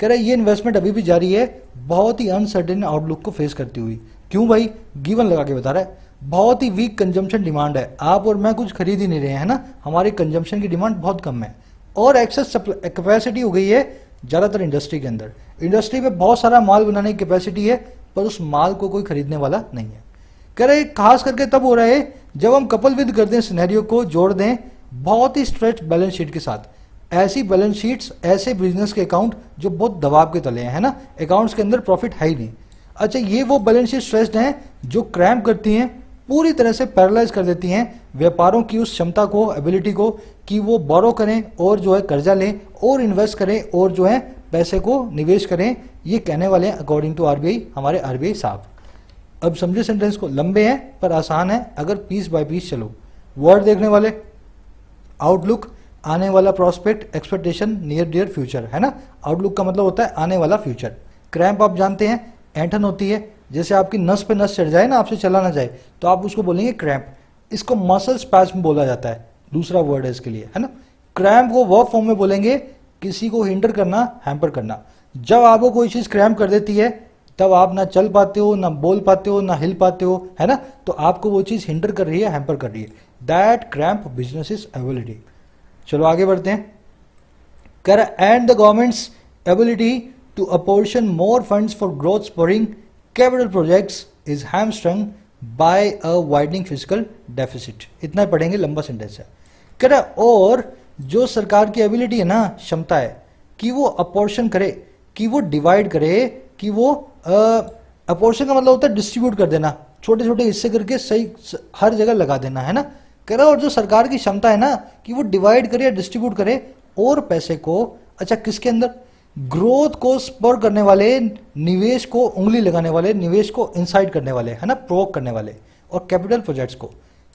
कह रहा है ये इन्वेस्टमेंट अभी भी जारी है, बहुत ही अनसर्टेन आउटलुक को फेस करती हुई। क्यों भाई? गिवन लगा के बता रहा है, बहुत ही वीक कंजम्पशन डिमांड है, आप और मैं कुछ खरीद ही नहीं रहे हैं, है ना, हमारे कंजम्पशन की डिमांड बहुत कम है, और एक्सेस कैपेसिटी हो गई है ज़्यादातर इंडस्ट्री के अंदर। इंडस्ट्री में बहुत सारा माल बनाने की कैपेसिटी है, पर उस माल को कोई खरीदने वाला नहीं है। कह रहे खास करके तब हो रहा है जब हम कपल विद कर दें, सिनेरियो को जोड़ दें बहुत ही स्ट्रेच बैलेंस शीट के साथ, ऐसी बैलेंस शीट्स, ऐसे बिजनेस के अकाउंट जो बहुत दबाव के तले हैं, है ना, अकाउंट्स के अंदर प्रॉफिट है ही नहीं। अच्छा, ये वो बैलेंस शीट स्ट्रेस्ड हैं जो क्रैम्प करती हैं, पूरी तरह से पैरालाइज कर देती हैं व्यापारों की उस क्षमता को, एबिलिटी को, कि वो बोरो करें और जो है कर्जा लें और इन्वेस्ट करें और जो है पैसे को निवेश करें। ये कहने वाले हैं अकॉर्डिंग टू आरबीआई, हमारे आरबीआई साहब। अब समझे सेंटेंस को, लंबे हैं पर आसान है अगर पीस बाय पीस चलो। वर्ड देखने वाले, आउटलुक, आने वाला prospect, expectation, near dear future, है ना। आउटलुक का मतलब होता है आने वाला फ्यूचर। क्रैम्प आप जानते हैं, ऐंठन होती है, जैसे आपकी नस पे नस चढ़ जाए ना, आपसे चला ना जाए, तो आप उसको बोलेंगे क्रैम्प। इसको मसल स्पैस्म बोला जाता है, दूसरा वर्ड है इसके लिए, है ना। क्रैम्प को वर्ब फॉर्म में बोलेंगे किसी को हिंडर करना, हैम्पर करना। जब आपको कोई चीज क्रैम्प कर देती है तब आप ना चल पाते हो, ना बोल पाते हो, ना हिल पाते हो, है ना, तो आपको वो चीज हिंडर कर रही है, हैम्पर कर रही है। That cramp business is ability. चलो आगे बढ़ते हैं। कर and the government's ability to apportion more funds for growth spurring capital projects is hamstrung by a widening physical deficit. इतना ही पढ़ेंगे, लंबा सेंटेंस है। कह रहा और जो सरकार की एबिलिटी है ना, क्षमता है कि वो अपोर्शन करे, कि वो डिवाइड करे, कि वो अपोर्शन का मतलब होता है डिस्ट्रीब्यूट कर देना, छोटे छोटे हिस्से करके सही हर जगह लगा देना, है ना। कह रहा और जो सरकार की क्षमता है ना कि वो डिवाइड करे या डिस्ट्रीब्यूट करे और पैसे को, अच्छा किसके अंदर, ग्रोथ को स्पर करने वाले, निवेश को उंगली लगाने वाले, निवेश को इंसाइट करने वाले, है ना, प्रोवोक करने वाले, और कैपिटल प्रोजेक्ट्स को।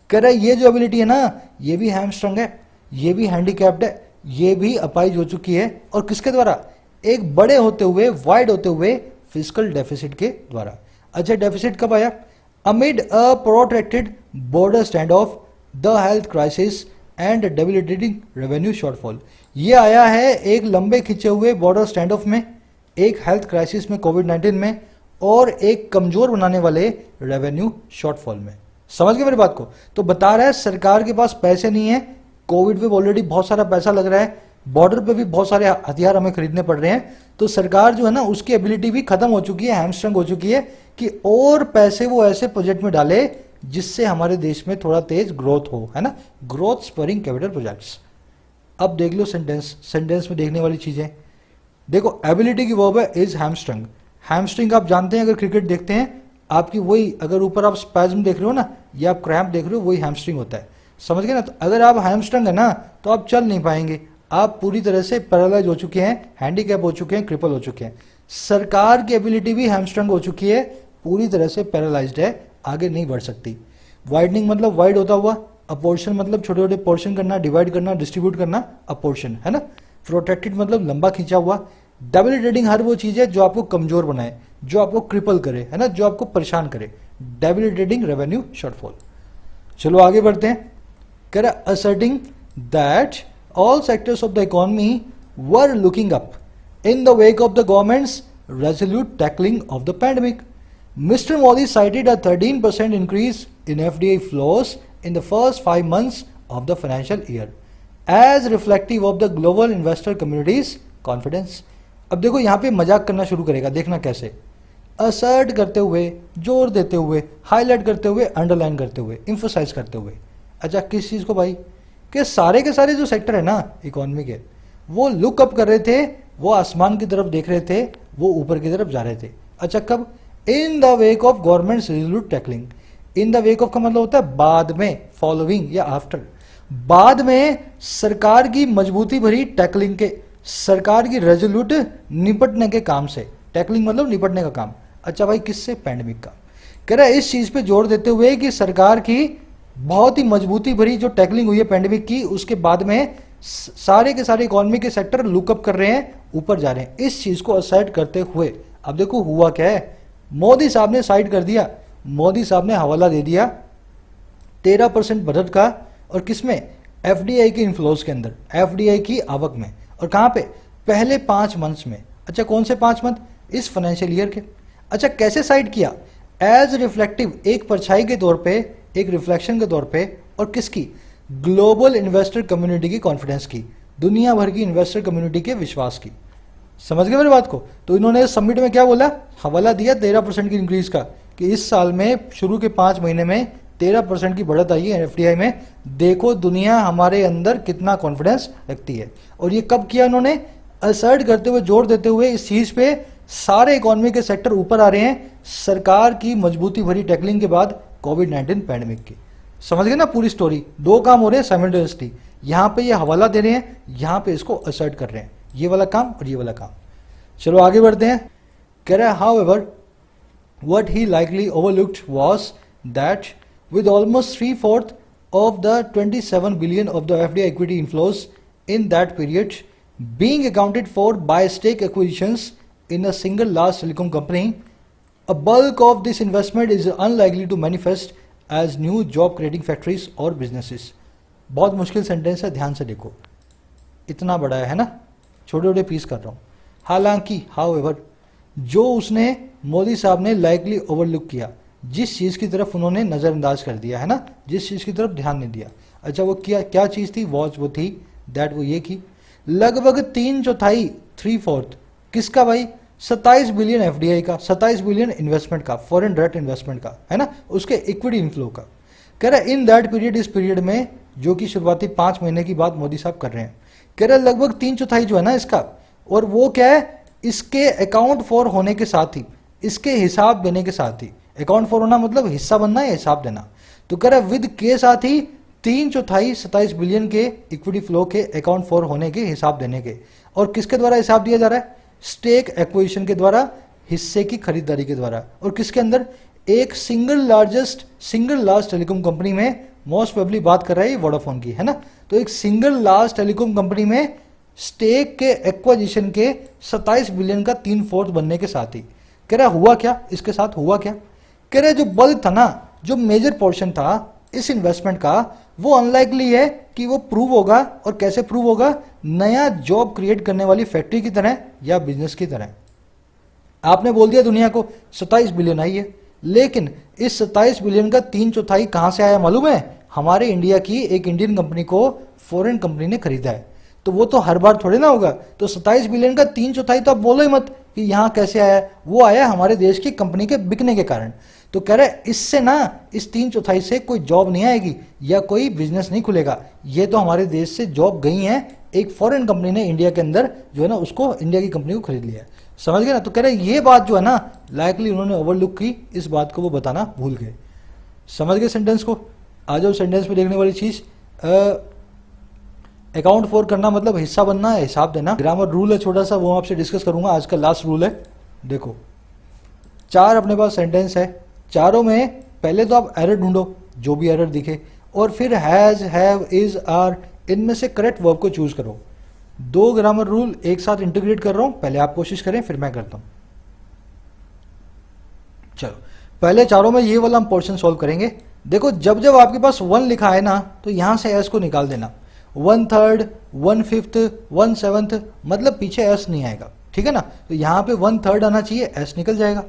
कह रहा है ये जो एबिलिटी है ना, ये भी हैमस्ट्रंग है, ये भी हैंडीकैप्ड है, ये भी अपाइज हो चुकी है, और किसके द्वारा, एक बड़े होते हुए, वाइड होते हुए फिजिकल डेफिसिट के द्वारा। अच्छा, डेफिसिट कब आया? Amid a protracted border stand of the health crisis and debilitating revenue shortfall. ये आया है एक लंबे खिंचे हुए बॉर्डर स्टैंड ऑफ में, एक हेल्थ क्राइसिस में, कोविड-19 में, और एक कमजोर बनाने वाले रेवेन्यू शॉर्टफॉल में। समझ गए मेरी बात को? तो बता रहा है सरकार के पास पैसे नहीं है, कोविड पे ऑलरेडी बहुत सारा पैसा लग रहा है, बॉर्डर पे भी बहुत सारे हथियार हमें खरीदने पड़ रहे हैं, तो सरकार जो है ना उसकी एबिलिटी भी खत्म हो चुकी है, हैमस्ट्रंग हो चुकी है कि और पैसे वो ऐसे प्रोजेक्ट में डाले जिससे हमारे देश में थोड़ा तेज ग्रोथ हो, है ना, ग्रोथ स्परिंग कैपिटल प्रोजेक्ट्स। अब देख लो सेंटेंस, सेंटेंस में देखने वाली चीजें देखो। एबिलिटी की वर्ब है इज हैमस्ट्रंग। हैमस्ट्रिंग आप जानते हैं, अगर क्रिकेट देखते हैं, आपकी वही, अगर ऊपर आप स्पैज्म देख रहे हो ना, या आप क्रैम्प देख रहे हो, वही हैमस्ट्रिंग होता है। समझ गए ना? तो अगर आप हैमस्ट्रंग है ना तो आप चल नहीं पाएंगे, आप पूरी तरह से पैरालाइज हो चुके हैं, हैंडीकैप हो चुके हैं, क्रिपल हो चुके हैं। सरकार की एबिलिटी भी हैमस्ट्रंग हो चुकी है, पूरी तरह से पैरालाइज्ड है, आगे नहीं बढ़ सकती। वाइडनिंग मतलब वाइड होता हुआ, अपोर्शन मतलब छोटे छोटे पोर्शन करना, डिवाइड करना, डिस्ट्रीब्यूट करना, अपोर्शन, है ना। प्रोटेक्टेड मतलब लंबा खींचा हुआ। डेबिलिटेटिंग हर वो चीज है जो आपको कमजोर बनाए, जो आपको क्रिपल करे, है ना, जो आपको परेशान करे। Debilitating revenue shortfall. चलो आगे बढ़ते हैं। कह रहा asserting that all sectors of the economy were looking up in the wake of the government's resolute tackling of the pandemic. Mr. Modi cited a 13% increase in FDI flows in the first 5 months of the financial year as reflective of the global investor community's confidence. अब देखो यहाँ पे मजाक करना शुरू करेगा, देखना कैसे, असर्ट करते हुए, जोर देते हुए, हाईलाइट करते हुए, अंडरलाइन करते हुए, इम्फोसाइज करते हुए। अच्छा, किस चीज़ को भाई? कि सारे के सारे जो सेक्टर है ना इकोनॉमी के, वो लुक अप कर रहे थे, वो आसमान की तरफ देख रहे थे, वो ऊपर की तरफ जा रहे थे। अच्छा, कब? In the wake of government resolute tackling. In the wake of का मतलब होता है बाद में, फॉलोइंग या आफ्टर। बाद में सरकार की मजबूती भरी टैकलिंग के, सरकार की रेजोल्यूट निपटने के काम से। टैकलिंग मतलब निपटने का काम। अच्छा भाई, किससे? पैंडेमिक का। कह रहा है इस चीज पे जोर देते हुए कि सरकार की बहुत ही मजबूती भरी जो टैकलिंग हुई है पैंडेमिक की, उसके बाद में सारे के सारे इकोनॉमी के सेक्टर लुकअप कर रहे हैं, ऊपर जा रहे हैं। इस चीज को असाइड करते हुए अब देखो हुआ क्या है, मोदी साहब ने साइड कर दिया, मोदी साहब ने हवाला दे दिया 13% बजट का, और किसमें? एफडीआई के इन्फ्लोज के अंदर, एफडीआई की आवक में। और कहां पे? पहले 5 मंथ्स में। अच्छा, कौन से 5 मंथ? इस फाइनेंशियल ईयर के। अच्छा, कैसे साइड किया? एज रिफ्लेक्टिव, एक परछाई के तौर पे, एक रिफ्लेक्शन के तौर पे, और किसकी? ग्लोबल इन्वेस्टर कम्युनिटी की कॉन्फिडेंस की, दुनिया भर की इन्वेस्टर कम्युनिटी के विश्वास की। समझ गए मेरी बात को? तो इन्होंने समिट में क्या बोला? हवाला दिया 13% की इंक्रीज का, कि इस साल में शुरू के 5 महीने में 13% की बढ़त आई है एफडीआई में। देखो दुनिया हमारे अंदर कितना कॉन्फिडेंस रखती है। और ये कब किया इन्होंने? असर्ट करते हुए, जोर देते हुए इस चीज पे सारे इकोनॉमी के सेक्टर ऊपर आ रहे हैं सरकार की मजबूती भरी टैकलिंग के बाद कोविड-19 पैंडेमिक की। समझ गए ना पूरी स्टोरी? 2 काम हो रहे हैं साइमल्टेनियसली, यहाँ पे ये हवाला दे रहे हैं, यहाँ पे इसको असर्ट कर रहे हैं, ये वाला काम और ये वाला काम। चलो आगे बढ़ते हैं। कह रहा है however what he likely overlooked was that with almost 3/4 of the 27 billion of the FDI equity inflows in that period being accounted for by stake acquisitions in a single large telecom company, a bulk of this investment is unlikely to manifest as new job creating factories or businesses. बहुत मुश्किल sentence है, ध्यान से देखो, इतना बड़ा है ना, छोटे छोटे पीस कर रहा हूँ। हालांकि हाउएवर, जो उसने मोदी साहब ने लाइकली ओवरलुक किया, जिस चीज़ की तरफ उन्होंने नज़रअंदाज कर दिया है ना, जिस चीज़ की तरफ ध्यान नहीं दिया। अच्छा, वो क्या चीज़ थी? वो थी दैट, वो ये की लगभग 3/4, 3/4 किसका भाई? 27 बिलियन एफडीआई का, 27 बिलियन इन्वेस्टमेंट का, फॉरेन डायरेक्ट इन्वेस्टमेंट का, है ना, उसके इक्विटी इनफ्लो का। कह रहा है इन दैट पीरियड, इस पीरियड में जो कि शुरुआती 5 महीने की बात मोदी साहब कर रहे हैं, कह रहा है लगभग 3/4 जो है ना इसका, और वो क्या है? इसके अकाउंट फॉर होने के साथ ही, इसके हिसाब देने के साथ ही, अकाउंट फॉर होना मतलब हिस्सा बनना या हिसाब देना, तो कह रहा है विद के साथ ही 3/4 27 बिलियन के इक्विटी फ्लो के अकाउंट फॉर होने के, हिसाब देने के। और किसके द्वारा हिसाब दिया जा रहा है? स्टेक एक्विजिशन के द्वारा, हिस्से की खरीदारी के द्वारा। और किसके अंदर? एक सिंगल लार्ज टेलीकॉम कंपनी में, मोस्ट प्रोबेबली बात कर रहा है वोडाफोन की, है ना। तो एक सिंगल लार्ज टेलीकॉम कंपनी में स्टेक के एक्विजिशन के 27 बिलियन का 3/4 बनने के साथ ही, कह रहा हुआ क्या? इसके साथ हुआ क्या? कह रहे जो बल्क था ना, जो मेजर पोर्शन था इस इन्वेस्टमेंट का, वो अनलाइकली है कि वो प्रूव होगा। और कैसे प्रूव होगा? नया जॉब क्रिएट करने वाली फैक्ट्री की तरह या बिजनेस की तरह। आपने बोल दिया दुनिया को 27 बिलियन आई है, लेकिन इस 27 बिलियन का 3/4 कहां से आया मालूम है? हमारे इंडिया की एक इंडियन कंपनी को फॉरेन कंपनी ने खरीदा है। तो वो तो हर बार थोड़े ना होगा। तो 27 बिलियन का 3/4 तो आप बोलो ही मत कि यहां कैसे आया, वो आया हमारे देश की कंपनी के बिकने के कारण। तो कह रहे इससे ना, इस 3/4 से कोई जॉब नहीं आएगी या कोई बिजनेस नहीं खुलेगा, ये तो हमारे देश से जॉब गई हैं, एक फॉरेन कंपनी ने इंडिया के अंदर जो है ना, उसको, इंडिया की कंपनी को खरीद लिया। समझ गए ना? तो कह रहे ये बात जो है ना, लाइकली उन्होंने ओवरलुक की, इस बात को वो बताना भूल गए। समझ गए सेंटेंस को? आ जाओ सेंटेंस में देखने वाली चीज, अकाउंट फॉर करना मतलब हिस्सा बनना है, हिसाब देना। ग्रामर रूल है छोटा सा, वो आपसे डिस्कस करूंगा, आज का लास्ट रूल है। देखो 4 अपने पास सेंटेंस है, चारों में पहले तो आप एरर ढूंढो, जो भी एरर दिखे, और फिर हैज, हैव, इज, आर, इनमें से करेक्ट वर्ब को चूज करो। 2 ग्रामर रूल एक साथ इंटीग्रेट कर रहा हूं, पहले आप कोशिश करें फिर मैं करता हूं। चलो पहले चारों में ये वाला हम पोर्शन सॉल्व करेंगे। देखो जब जब आपके पास 1 लिखा है ना, तो यहां से एस को निकाल देना। 1/3, 1/5, 1/7 मतलब पीछे एस नहीं आएगा। ठीक है ना। तो यहाँ पे 1/3 आना चाहिए, एस निकल जाएगा।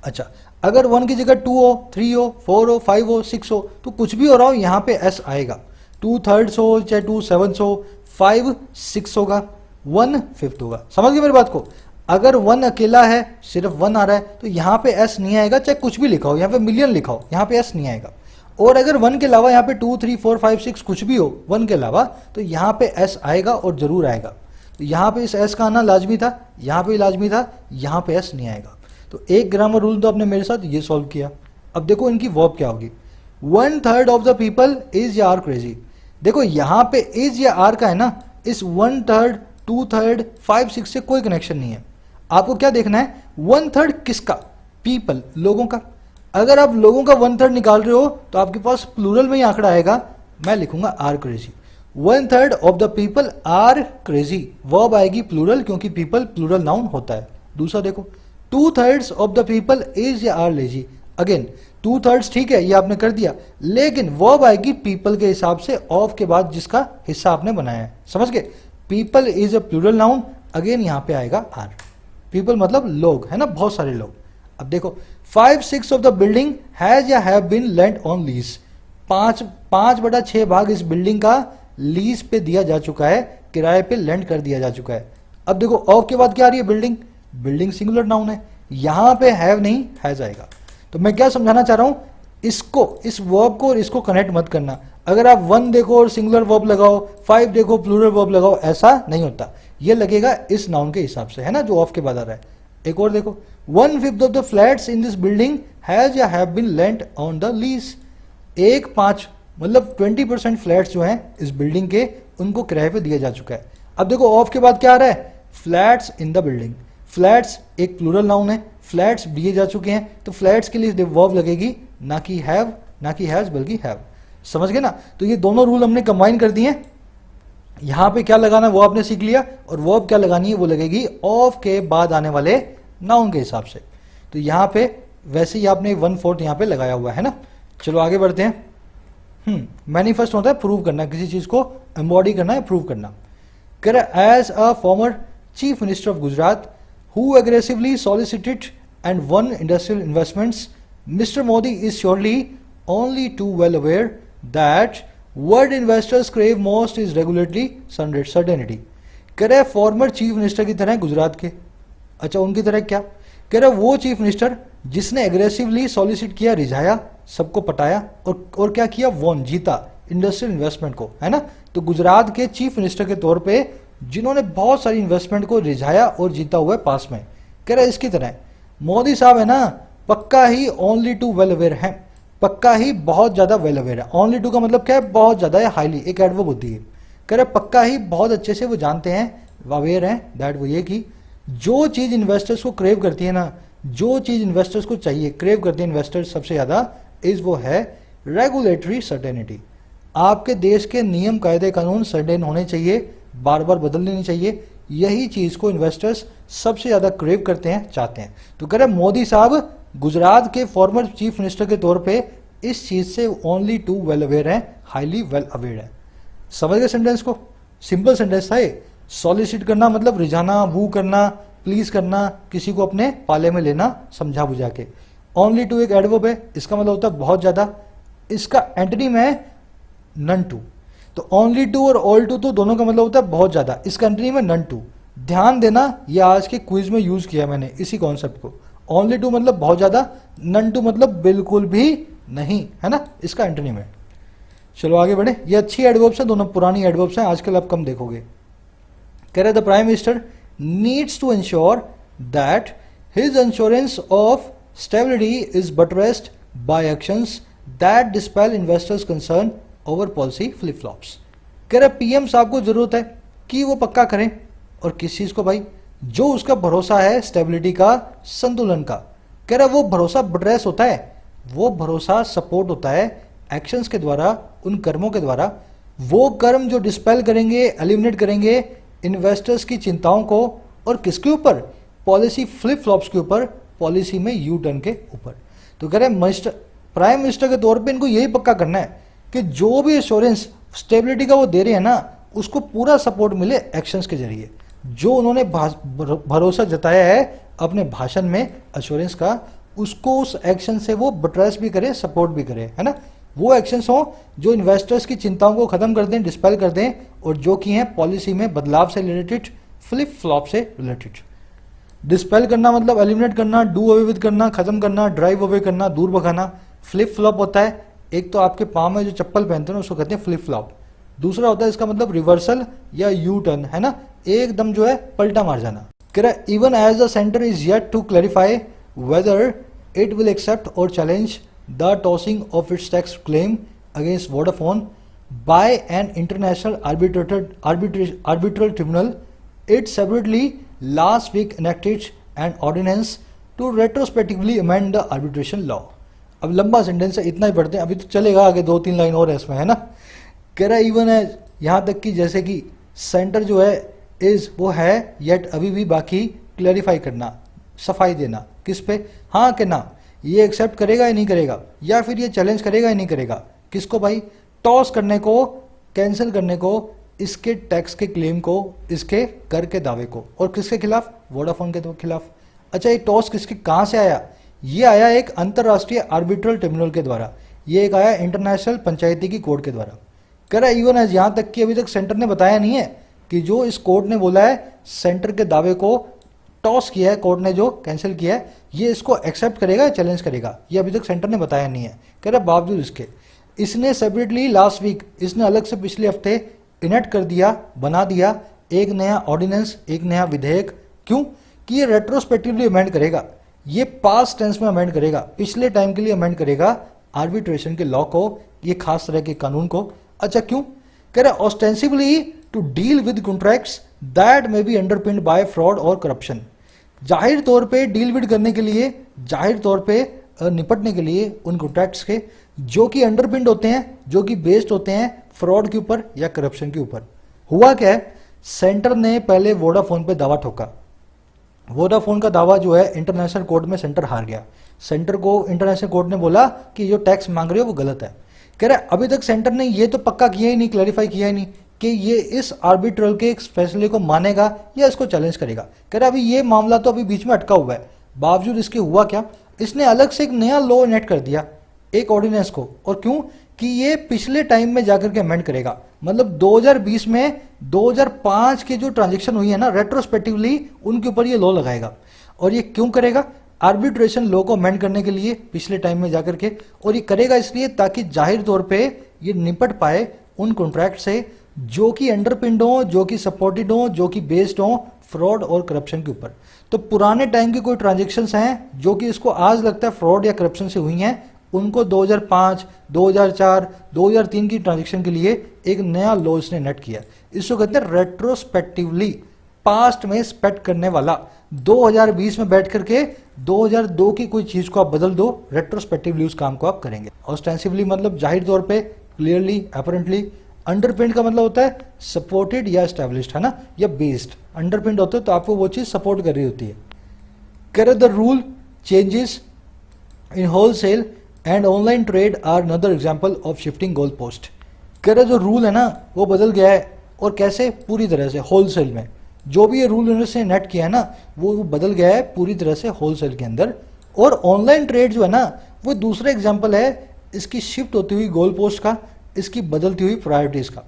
अच्छा, अगर 1 की जगह 2 हो, 3 हो, 4 हो, 5 हो, 6 हो, तो कुछ भी हो रहा हो यहाँ पे एस आएगा। 2/3 हो चाहे 2/7 हो, 5 6 होगा, 1 5th होगा। समझ गए मेरी बात को। अगर 1 अकेला है, सिर्फ 1 आ रहा है, तो यहाँ पे एस नहीं आएगा, चाहे कुछ भी लिखा हो, यहाँ पे मिलियन लिखा हो, यहाँ पे एस नहीं आएगा। और अगर 1 के अलावा यहाँ पे 2 3 4 5 6 कुछ भी हो 1 के अलावा, तो यहाँ पे एस आएगा और जरूर आएगा। तो यहाँ पे इस एस का आना लाजमी था, यहाँ पे लाजमी था, यहाँ पे एस नहीं आएगा। तो एक ग्रामर रूल तो आपने मेरे साथ ये सॉल्व किया। अब देखो इनकी वर्ब क्या होगी। 1/3 ऑफ द पीपल इज या आर क्रेजी। देखो यहाँ पे इज या आर का है ना, इस 1/3 2/3 5 6 से कोई कनेक्शन नहीं है। आपको क्या देखना है, 1/3 किसका, पीपल, लोगों का। अगर आप लोगों का 1/3 निकाल रहे हो तो आपके पास प्लूरल में ही आंकड़ा आएगा, मैं लिखूंगा are crazy. 1/3 of the people are crazy, verb आएगी प्लूरल, क्योंकि पीपल प्लूरल नाउन होता है। दूसरा देखो, 2/3 ऑफ द पीपल इज या आर लेजी। अगेन 2/3 ठीक है, ये आपने कर दिया, लेकिन वर्ब आएगी पीपल के हिसाब से, ऑफ के बाद जिसका हिस्सा आपने बनाया है। समझ गए, people is a plural noun, again यहाँ पे आएगा आर। पीपल मतलब लोग, है ना, बहुत सारे लोग। अब देखो 5/6 ऑफ द बिल्डिंग हैज या have been lent on lease. 5/6 भाग इस बिल्डिंग का लीज पे दिया जा चुका है, किराए पे लेंट कर दिया जा चुका है। अब देखो ऑफ के बाद क्या आ रही है, बिल्डिंग, बिल्डिंग सिंगुलर नाउन है, यहां पे हैव नहीं हैज आएगा। तो मैं क्या समझाना चाह रहा हूं, इसको, इस वर्ब को और इसको कनेक्ट मत करना। अगर आप 1 देखो और सिंगुलर वर्ब लगाओ, 5 देखो प्लूरल वर्ब लगाओ, ऐसा नहीं होता। ये लगेगा इस नाउन के हिसाब से, है ना, जो ऑफ के बाद आ रहा है। एक और देखो, 1/5 of the flats in this building has या have been lent on the lease. 1/5 मतलब 20% फ्लैट्स जो हैं इस बिल्डिंग के, उनको किराए पे दिया जा चुका है। अब देखो ऑफ के बाद क्या आ रहा है, flats in the building. Flats एक प्लूरल नाउन है, फ्लैट्स दिए जा चुके हैं, तो फ्लैट्स के लिए वर्ब लगेगी, ना कि हैव, ना कि हैज, बल्कि हैव। समझ गए ना। तो ये दोनों रूल हमने कंबाइन कर दिए। यहां पे क्या लगाना है वो आपने सीख लिया, और वर्ब क्या लगानी है वो लगेगी ऑफ के बाद आने वाले नाउन के हिसाब से। तो यहां पे वैसे ही आपने 1/4 यहां पे लगाया हुआ है ना। चलो आगे बढ़ते हैं। मैनिफेस्ट होता है प्रूव करना, किसी चीज को एम्बॉडी करना है, प्रूव करना। As a former chief minister of Gujarat who aggressively solicited and won industrial investments, mister Modi is surely only too well aware that what investors crave most is regulatory certainty। कह रहे farmer chief minister की तरह गुजरात के। अच्छा, उनकी तरह क्या कह रहे, वो चीफ मिनिस्टर जिसने एग्रेसिवली सॉलिसिट किया, रिझाया, सबको पटाया, और क्या किया, वॉन, जीता इंडस्ट्रियल इन्वेस्टमेंट को, है ना। तो गुजरात के चीफ मिनिस्टर के तौर पे जिन्होंने बहुत सारी इन्वेस्टमेंट को रिझाया और जीता हुआ है पास में, कह रहे इसकी तरह मोदी साहब है ना, पक्का ही ओनली टू वेल अवेयर है, पक्का ही बहुत ज्यादा वेल अवेयर है। ओनली टू का मतलब क्या है, बहुत ज्यादा है, हाईली एक एडवर्ब होती है। कह रहे पक्का ही बहुत अच्छे से वो जानते हैं, अवेयर हैं, दैट वो ये कि जो चीज इन्वेस्टर्स को क्रेव करती है ना, जो चीज इन्वेस्टर्स को चाहिए, क्रेव करते हैं इन्वेस्टर्स सबसे ज्यादा, इज वो है रेगुलेटरी सर्टेनिटी। आपके देश के नियम कायदे कानून सर्टेन होने चाहिए, बार बार बदलने नहीं चाहिए। यही चीज को इन्वेस्टर्स सबसे ज्यादा क्रेव करते हैं, चाहते हैं। तो कह रहे मोदी साहब गुजरात के फॉर्मर चीफ मिनिस्टर के तौर पे इस चीज से ओनली टू वेल अवेयर है, हाईली वेल अवेयर है। समझ गए सेंटेंस को, सिंपल सेंटेंस था ये। सॉलिसिट करना मतलब रिझाना, वू करना, प्लीज करना, किसी को अपने पाले में लेना, समझा बुझा के। ओनली टू एक एडवर्ब है, इसका मतलब होता है बहुत ज्यादा। इसका एंटोनिम है नन टू। तो ओनली टू और ऑल टू तो दोनों का मतलब होता है बहुत ज्यादा, इसका एंटोनिम है नन टू। ध्यान देना, ये आज के क्विज में यूज किया मैंने इसी कॉन्सेप्ट को। ओनली टू मतलब बहुत ज्यादा, नन टू मतलब बिल्कुल भी नहीं, है ना, इसका एंटोनिम है। चलो आगे बढ़े। ये अच्छी एडवर्ब्स है, दोनों पुरानी एडवर्ब्स हैं, आजकल आप कम देखोगे। कह रहे the prime minister needs to ensure that his insurance of stability is buttressed by actions that dispel investors concern over policy flip flops. कह रहे पीएम साहब को जरूरत है कि वो पक्का करें, और किस चीज को भाई, जो उसका भरोसा है स्टेबिलिटी का, संतुलन का। कह रहा वो भरोसा बटरेस होता है, वो भरोसा सपोर्ट होता है एक्शंस के द्वारा, उन कर्मों के द्वारा, वो कर्म जो डिस्पेल करेंगे, एलिमिनेट करेंगे इन्वेस्टर्स की चिंताओं को, और किसके ऊपर, पॉलिसी फ्लिप फ्लॉप्स के ऊपर, पॉलिसी में यू टर्न के ऊपर। तो कह रहे प्राइम मिनिस्टर के तौर पे इनको यही पक्का करना है कि जो भी एश्योरेंस स्टेबिलिटी का वो दे रहे हैं ना, उसको पूरा सपोर्ट मिले एक्शंस के जरिए। जो उन्होंने भरोसा जताया है अपने भाषण में एश्योरेंस का, उसको उस एक्शन से वो बट्रेस भी करे, सपोर्ट भी करे, है ना। वो एक्शंस हो जो इन्वेस्टर्स की चिंताओं को खत्म कर दें, डिस्पेल कर दें, और जो कि हैं पॉलिसी में बदलाव से रिलेटेड, फ्लिप फ्लॉप से रिलेटेड। डिस्पेल करना मतलब एलिमिनेट करना, डू अवे विद करना, खत्म करना, ड्राइव अवे करना, दूर भगाना। फ्लिप फ्लॉप होता है, एक तो आपके पाँव में जो चप्पल पहनते हैं उसको कहते हैं फ्लिप फ्लॉप। दूसरा होता है इसका मतलब रिवर्सल या यू टर्न, है ना, एकदम जो है पलटा मार जाना। कह रहा है even as the centre is yet to clarify whether it will accept or challenge the tossing of its tax claim against Vodafone by an international arbitral tribunal, it separately last week enacted an ordinance to retrospectively amend the arbitration law। अब लंबा sentence है, इतना ही पढ़ते हैं, अभी तो चलेगा, आगे 2-3 लाइन और है इसमें, है ना। कह रहा है इवन है यहाँ तक कि जैसे कि सेंटर जो है इज वो है येट अभी भी बाकी क्लैरिफाई करना, सफाई देना, किस पे, हाँ कि ना, ये एक्सेप्ट करेगा या नहीं करेगा, या फिर ये चैलेंज करेगा या नहीं करेगा, किसको भाई, टॉस करने को, कैंसिल करने को, इसके टैक्स के क्लेम को, इसके कर के दावे को, और किसके खिलाफ, वोडाफोन के खिलाफ। अच्छा, ये टॉस किसके कहाँ से आया, ये आया एक अंतर्राष्ट्रीय आर्बिट्रल ट्रिब्यूनल के द्वारा, ये एक आया इंटरनेशनल पंचायती की कोर्ट के द्वारा। कह रहा है इवन एज, यहाँ तक कि अभी तक सेंटर ने बताया नहीं है कि जो इस कोर्ट ने बोला है, सेंटर के दावे को टॉस किया है कोर्ट ने, जो कैंसिल किया है, ये इसको एक्सेप्ट करेगा या चैलेंज करेगा, ये अभी तक सेंटर ने बताया नहीं है। कह रहा है बावजूद इसके इसने सेपरेटली लास्ट वीक, इसने अलग से पिछले हफ्ते इनेक्ट कर दिया, बना दिया एक नया ऑर्डिनेंस, एक नया विधेयक। क्यों कि ये रेट्रोस्पेक्टिवली अमेंड करेगा, ये पास्ट टेंस में अमेंड करेगा, पिछले टाइम के लिए अमेंड करेगा आर्बिट्रेशन के लॉ को, ये खास तरह के कानून को। अच्छा क्यों, कह रहा है ostensibly to deal with contracts that may be underpinned by fraud और करप्शन, जाहिर तौर पे डील विद करने के लिए, जाहिर तौर पे निपटने के लिए उन कॉन्ट्रैक्ट्स के जो कि अंडरपिन्ड होते हैं, जो कि बेस्ड होते हैं फ्रॉड के ऊपर या करप्शन के ऊपर। हुआ क्या है, सेंटर ने पहले वोडाफोन पे दावा ठोका, वोडाफोन का दावा जो है इंटरनेशनल कोर्ट में सेंटर हार गया, सेंटर को इंटरनेशनल कोर्ट ने बोला कि जो टैक्स मांग रहे हो वो गलत है। कह रहा है अभी तक सेंटर ने ये तो पक्का किया ही नहीं, क्लैरिफाई किया ही नहीं कि ये इस आर्बिट्रल के फैसले को मानेगा या इसको चैलेंज करेगा। कह रहा है अभी ये मामला तो अभी बीच में अटका हुआ है। बावजूद इसके हुआ क्या, इसने अलग से एक नया लॉ इनेक्ट कर दिया, एक ऑर्डिनेंस को, और क्यों कि ये पिछले टाइम में जाकर के अमेंड करेगा, मतलब 2020 में 2005 के जो ट्रांजैक्शन हुई है ना रेट्रोस्पेक्टिवली, उनके ऊपर ये लॉ लगाएगा। और ये क्यों करेगा, आर्बिट्रेशन लॉ को अमेंड करने के लिए पिछले टाइम में जाकर के, और ये करेगा इसलिए ताकि जाहिर तौर पे ये निपट पाए उन कॉन्ट्रैक्ट से जो कि अंडरपिन्ड हो, जो कि सपोर्टेड हो, जो कि बेस्ड हो फ्रॉड और करप्शन के ऊपर। तो पुराने टाइम की कोई ट्रांजेक्शन्स हैं जो कि इसको आज लगता है फ्रॉड या करप्शन से हुई हैं, उनको 2005, 2004, 2003 की ट्रांजेक्शन के लिए एक नया लॉ इसने नेट किया। इसको कहते हैं रेट्रोस्पेक्टिवली, पास्ट में स्पेक्ट करने वाला। 2020 में बैठ करके 2002 की कोई चीज को आप बदल दो, रेट्रोस्पेक्टिवली उस काम को आप करेंगे। ऑस्टेंसिवली मतलब जाहिर तौर पे, क्लियरली, अपरेंटली। अंडरपिन्ड का मतलब होता है सपोर्टेड या एस्टेब्लिश्ड, है ना, या बेस्ड। अंडरपिन्ड होता है तो आपको वो चीज सपोर्ट कर रही होती है। कर the rule changes in wholesale and online trade are another example of shifting goal post. कह रहे जो रूल है ना वो बदल गया है, और कैसे, पूरी तरह से होलसेल में। जो भी ये रूल उन्होंने नेट किया है ना वो बदल गया है पूरी तरह से होलसेल के अंदर। और ऑनलाइन ट्रेड जो है ना वो दूसरा एग्जाम्पल है इसकी शिफ्ट होती हुई गोल पोस्ट का, इसकी बदलती हुई प्रायोरिटीज का।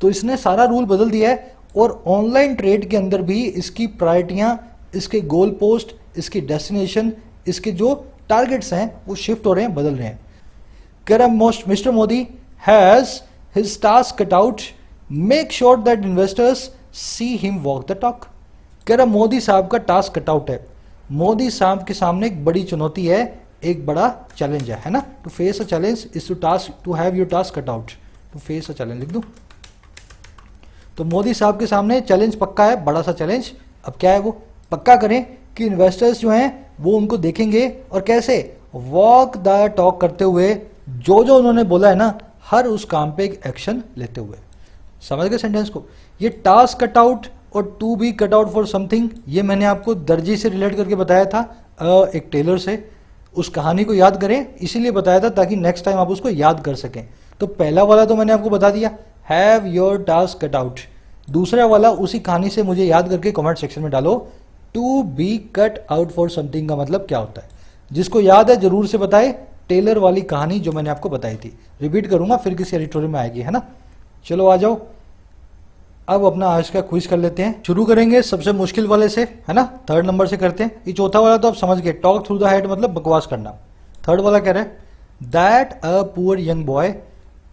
तो इसने सारा रूल बदल दिया है, और ऑनलाइन ट्रेड के अंदर भी इसकी प्रायोरिटियां, इसके गोल पोस्ट, इसकी डेस्टिनेशन, इसके जो टारगेट्स हैं वो शिफ्ट हो रहे हैं, बदल रहे हैं। कह रहा mister Modi has his task cut out, make sure that investors see him walk the talk. कह रहा मोदी साहब का टास्क कट आउट है, मोदी साहब के सामने एक बड़ी चुनौती है, एक बड़ा चैलेंज है ना। To face a challenge is to have your task cut out, to face a challenge लिख दूं। तो मोदी साहब के सामने चैलेंज पक्का है, बड़ा सा चैलेंज। अब क्या है वो, पक्का करें कि इन्वेस्टर्स जो हैं वो उनको देखेंगे, और कैसे, वॉक द टॉक करते हुए, जो जो उन्होंने बोला है ना हर उस काम पे एक एक्शन लेते हुए। समझ गए सेंटेंस को। ये टास्क कट आउट और to be cut out for something, ये मैंने आपको दर्जी से रिलेट करके बताया था, एक टेलर से। उस कहानी को याद करें, इसीलिए बताया था ताकि नेक्स्ट टाइम आप उसको याद कर सकें। तो पहला वाला तो मैंने आपको बता दिया, have your task cut out, दूसरा वाला उसी कहानी से मुझे याद करके कमेंट सेक्शन में डालो। To be cut out for something का मतलब क्या होता है? जिसको याद है जरूर से बताए। टेलर वाली कहानी जो मैंने आपको बताई थी, रिपीट करूंगा फिर किसी एडिटोरियल में आएगी, है ना। चलो आ जाओ, अब अपना आज का क्विज कर लेते हैं। शुरू करेंगे सबसे मुश्किल वाले से, है ना। थर्ड नंबर से करते हैं। ये चौथा वाला तो आप समझ गए, टॉक थ्रू द हेड मतलब बकवास करना। थर्ड वाला कह रहे हैं that a poor young boy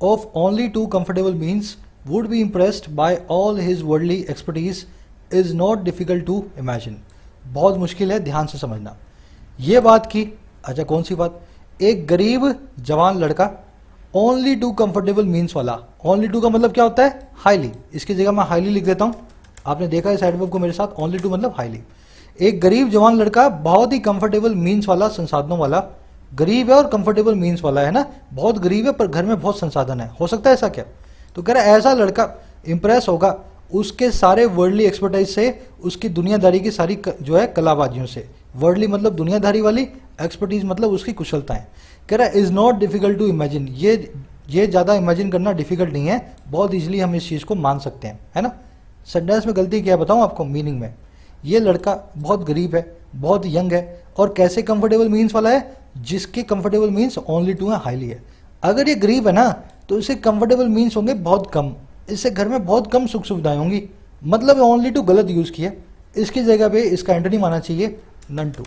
of only 2 comfortable means would be impressed by all his worldly expertise is not difficult to imagine. बहुत मुश्किल है, ध्यान से समझना। ये बात की, अच्छा कौन सी बात? एक गरीब जवान लड़का ओनली 2 कंफर्टेबल मीन्स वाला। ओनली 2 का मतलब क्या होता है? हाईली। इसकी जगह मैं हाईली लिख देता हूं। आपने देखा है साइड वर्ब को मेरे साथ, ओनली 2 मतलब हाईली। एक गरीब जवान लड़का बहुत ही कंफर्टेबल मीन्स वाला, संसाधनों वाला। गरीब है और कंफर्टेबल मीन्स वाला, है ना। बहुत गरीब है पर घर में बहुत संसाधन है, हो सकता है ऐसा क्या? तो कह रहा है ऐसा लड़का इंप्रेस होगा उसके सारे वर्ल्डली एक्सपर्टाइज से, उसकी दुनियादारी की सारी जो है कलाबाजियों से। वर्ल्डली मतलब दुनियादारी वाली, एक्सपर्टीज मतलब उसकी कुशलताएं। कह रहा है is not difficult to imagine, ये ज़्यादा इमेजिन करना डिफिकल्ट नहीं है, बहुत इजीली हम इस चीज़ को मान सकते हैं, है ना। सेंटेंस में गलती क्या बताऊं आपको मीनिंग में। ये लड़का बहुत गरीब है, बहुत यंग है, और कैसे कंफर्टेबल मीन्स वाला है? जिसके कंफर्टेबल मीन्स ओनली 2 है, हाईली है। अगर ये गरीब है ना तो इसे कंफर्टेबल मीन्स होंगे बहुत कम, इससे घर में बहुत कम सुख सुविधाएं होंगी, मतलब ओनली 2 गलत यूज़ किया। इसकी जगह पे इसका एंटोनी माना चाहिए नन टू।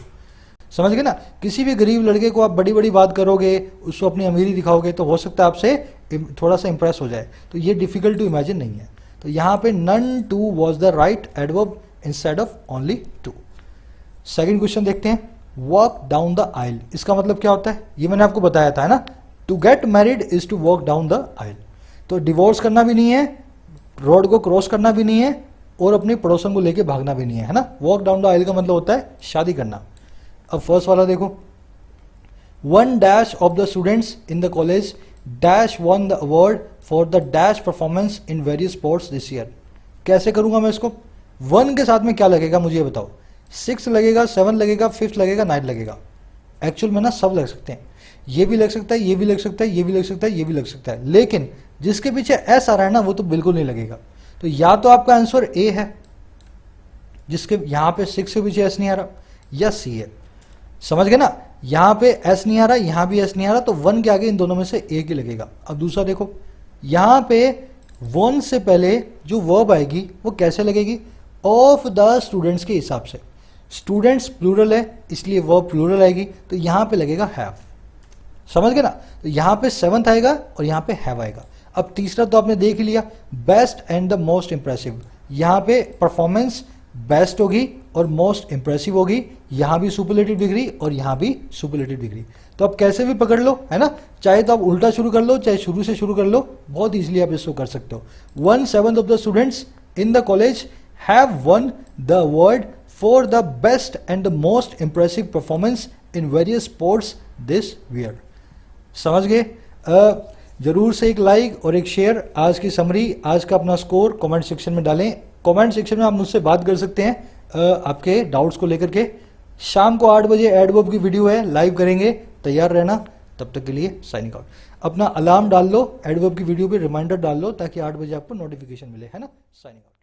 समझ गए ना। किसी भी गरीब लड़के को आप बड़ी बड़ी बात करोगे, उसको अपनी अमीरी दिखाओगे तो हो सकता है आपसे थोड़ा सा इंप्रेस हो जाए, तो ये डिफिकल्ट टू इमेजिन नहीं है। तो यहाँ पे none too was the right adverb instead of only 2। Second question देखते हैं, वॉक डाउन द आइल। इसका मतलब क्या होता है? ये मैंने आपको बताया था, है ना। To get married is to walk down the aisle. तो डिवोर्स करना भी नहीं है, रोड को क्रॉस करना भी नहीं है, और अपने पड़ोसन को लेके भागना भी नहीं है, है ना। वॉक डाउन द आइल का मतलब होता है शादी करना। अब फर्स्ट वाला देखो, 1 dash of the students in the college dash one the award for the dash performance in various sports this year. कैसे करूंगा मैं इसको? 1 के साथ में क्या लगेगा मुझे बताओ? 6 लगेगा, 7 लगेगा, 5 लगेगा, 9 लगेगा? एक्चुअल में ना सब लग सकते हैं, ये भी लग सकता है, ये भी लग सकता है, ये भी लग सकता है, ये भी लग सकता है, लेकिन जिसके पीछे एस आ रहा है ना वो तो बिल्कुल नहीं लगेगा। तो या तो आपका आंसर ए है जिसके यहां पे 6 के पीछे एस नहीं आ रहा, या सी है। समझ गए ना। यहां पे एस नहीं आ रहा, यहां भी एस नहीं आ रहा, तो 1 के आगे इन दोनों में से एक ही लगेगा। अब दूसरा देखो, यहां पे 1 से पहले जो वर्ब आएगी वो कैसे लगेगी? ऑफ द स्टूडेंट्स के हिसाब से। स्टूडेंट्स प्लूरल है इसलिए वर्ब प्लूरल आएगी, तो यहां पे लगेगा हैव। समझ गए ना। तो यहां पे 7th आएगा और यहां पे हैव आएगा। अब तीसरा तो आपने देख लिया, best and the most impressive. यहां पे परफॉर्मेंस बेस्ट होगी और मोस्ट इंप्रेसिव होगी, यहां भी सुपरलेटिव डिग्री और यहां भी सुपरलेटिव डिग्री। तो आप कैसे भी पकड़ लो, है ना। चाहे तो आप उल्टा शुरू कर लो, चाहे शुरू से शुरू कर लो, बहुत इजीली आप इसको कर सकते हो। 1/7 of the students in the college have one the award for the best and the most impressive performance in various sports this year. समझ गए। जरूर से एक लाइक और एक शेयर। आज की समरी, आज का अपना स्कोर कमेंट सेक्शन में डालें। कमेंट सेक्शन में आप मुझसे बात कर सकते हैं आपके डाउट्स को लेकर के। शाम को 8 बजे एडवर्ब की वीडियो है, लाइव करेंगे, तैयार रहना। तब तक के लिए साइनिंग आउट। अपना अलार्म डाल लो, एडवर्ब की वीडियो पे रिमाइंडर डाल लो ताकि 8 बजे आपको नोटिफिकेशन मिले, है ना। Signing out.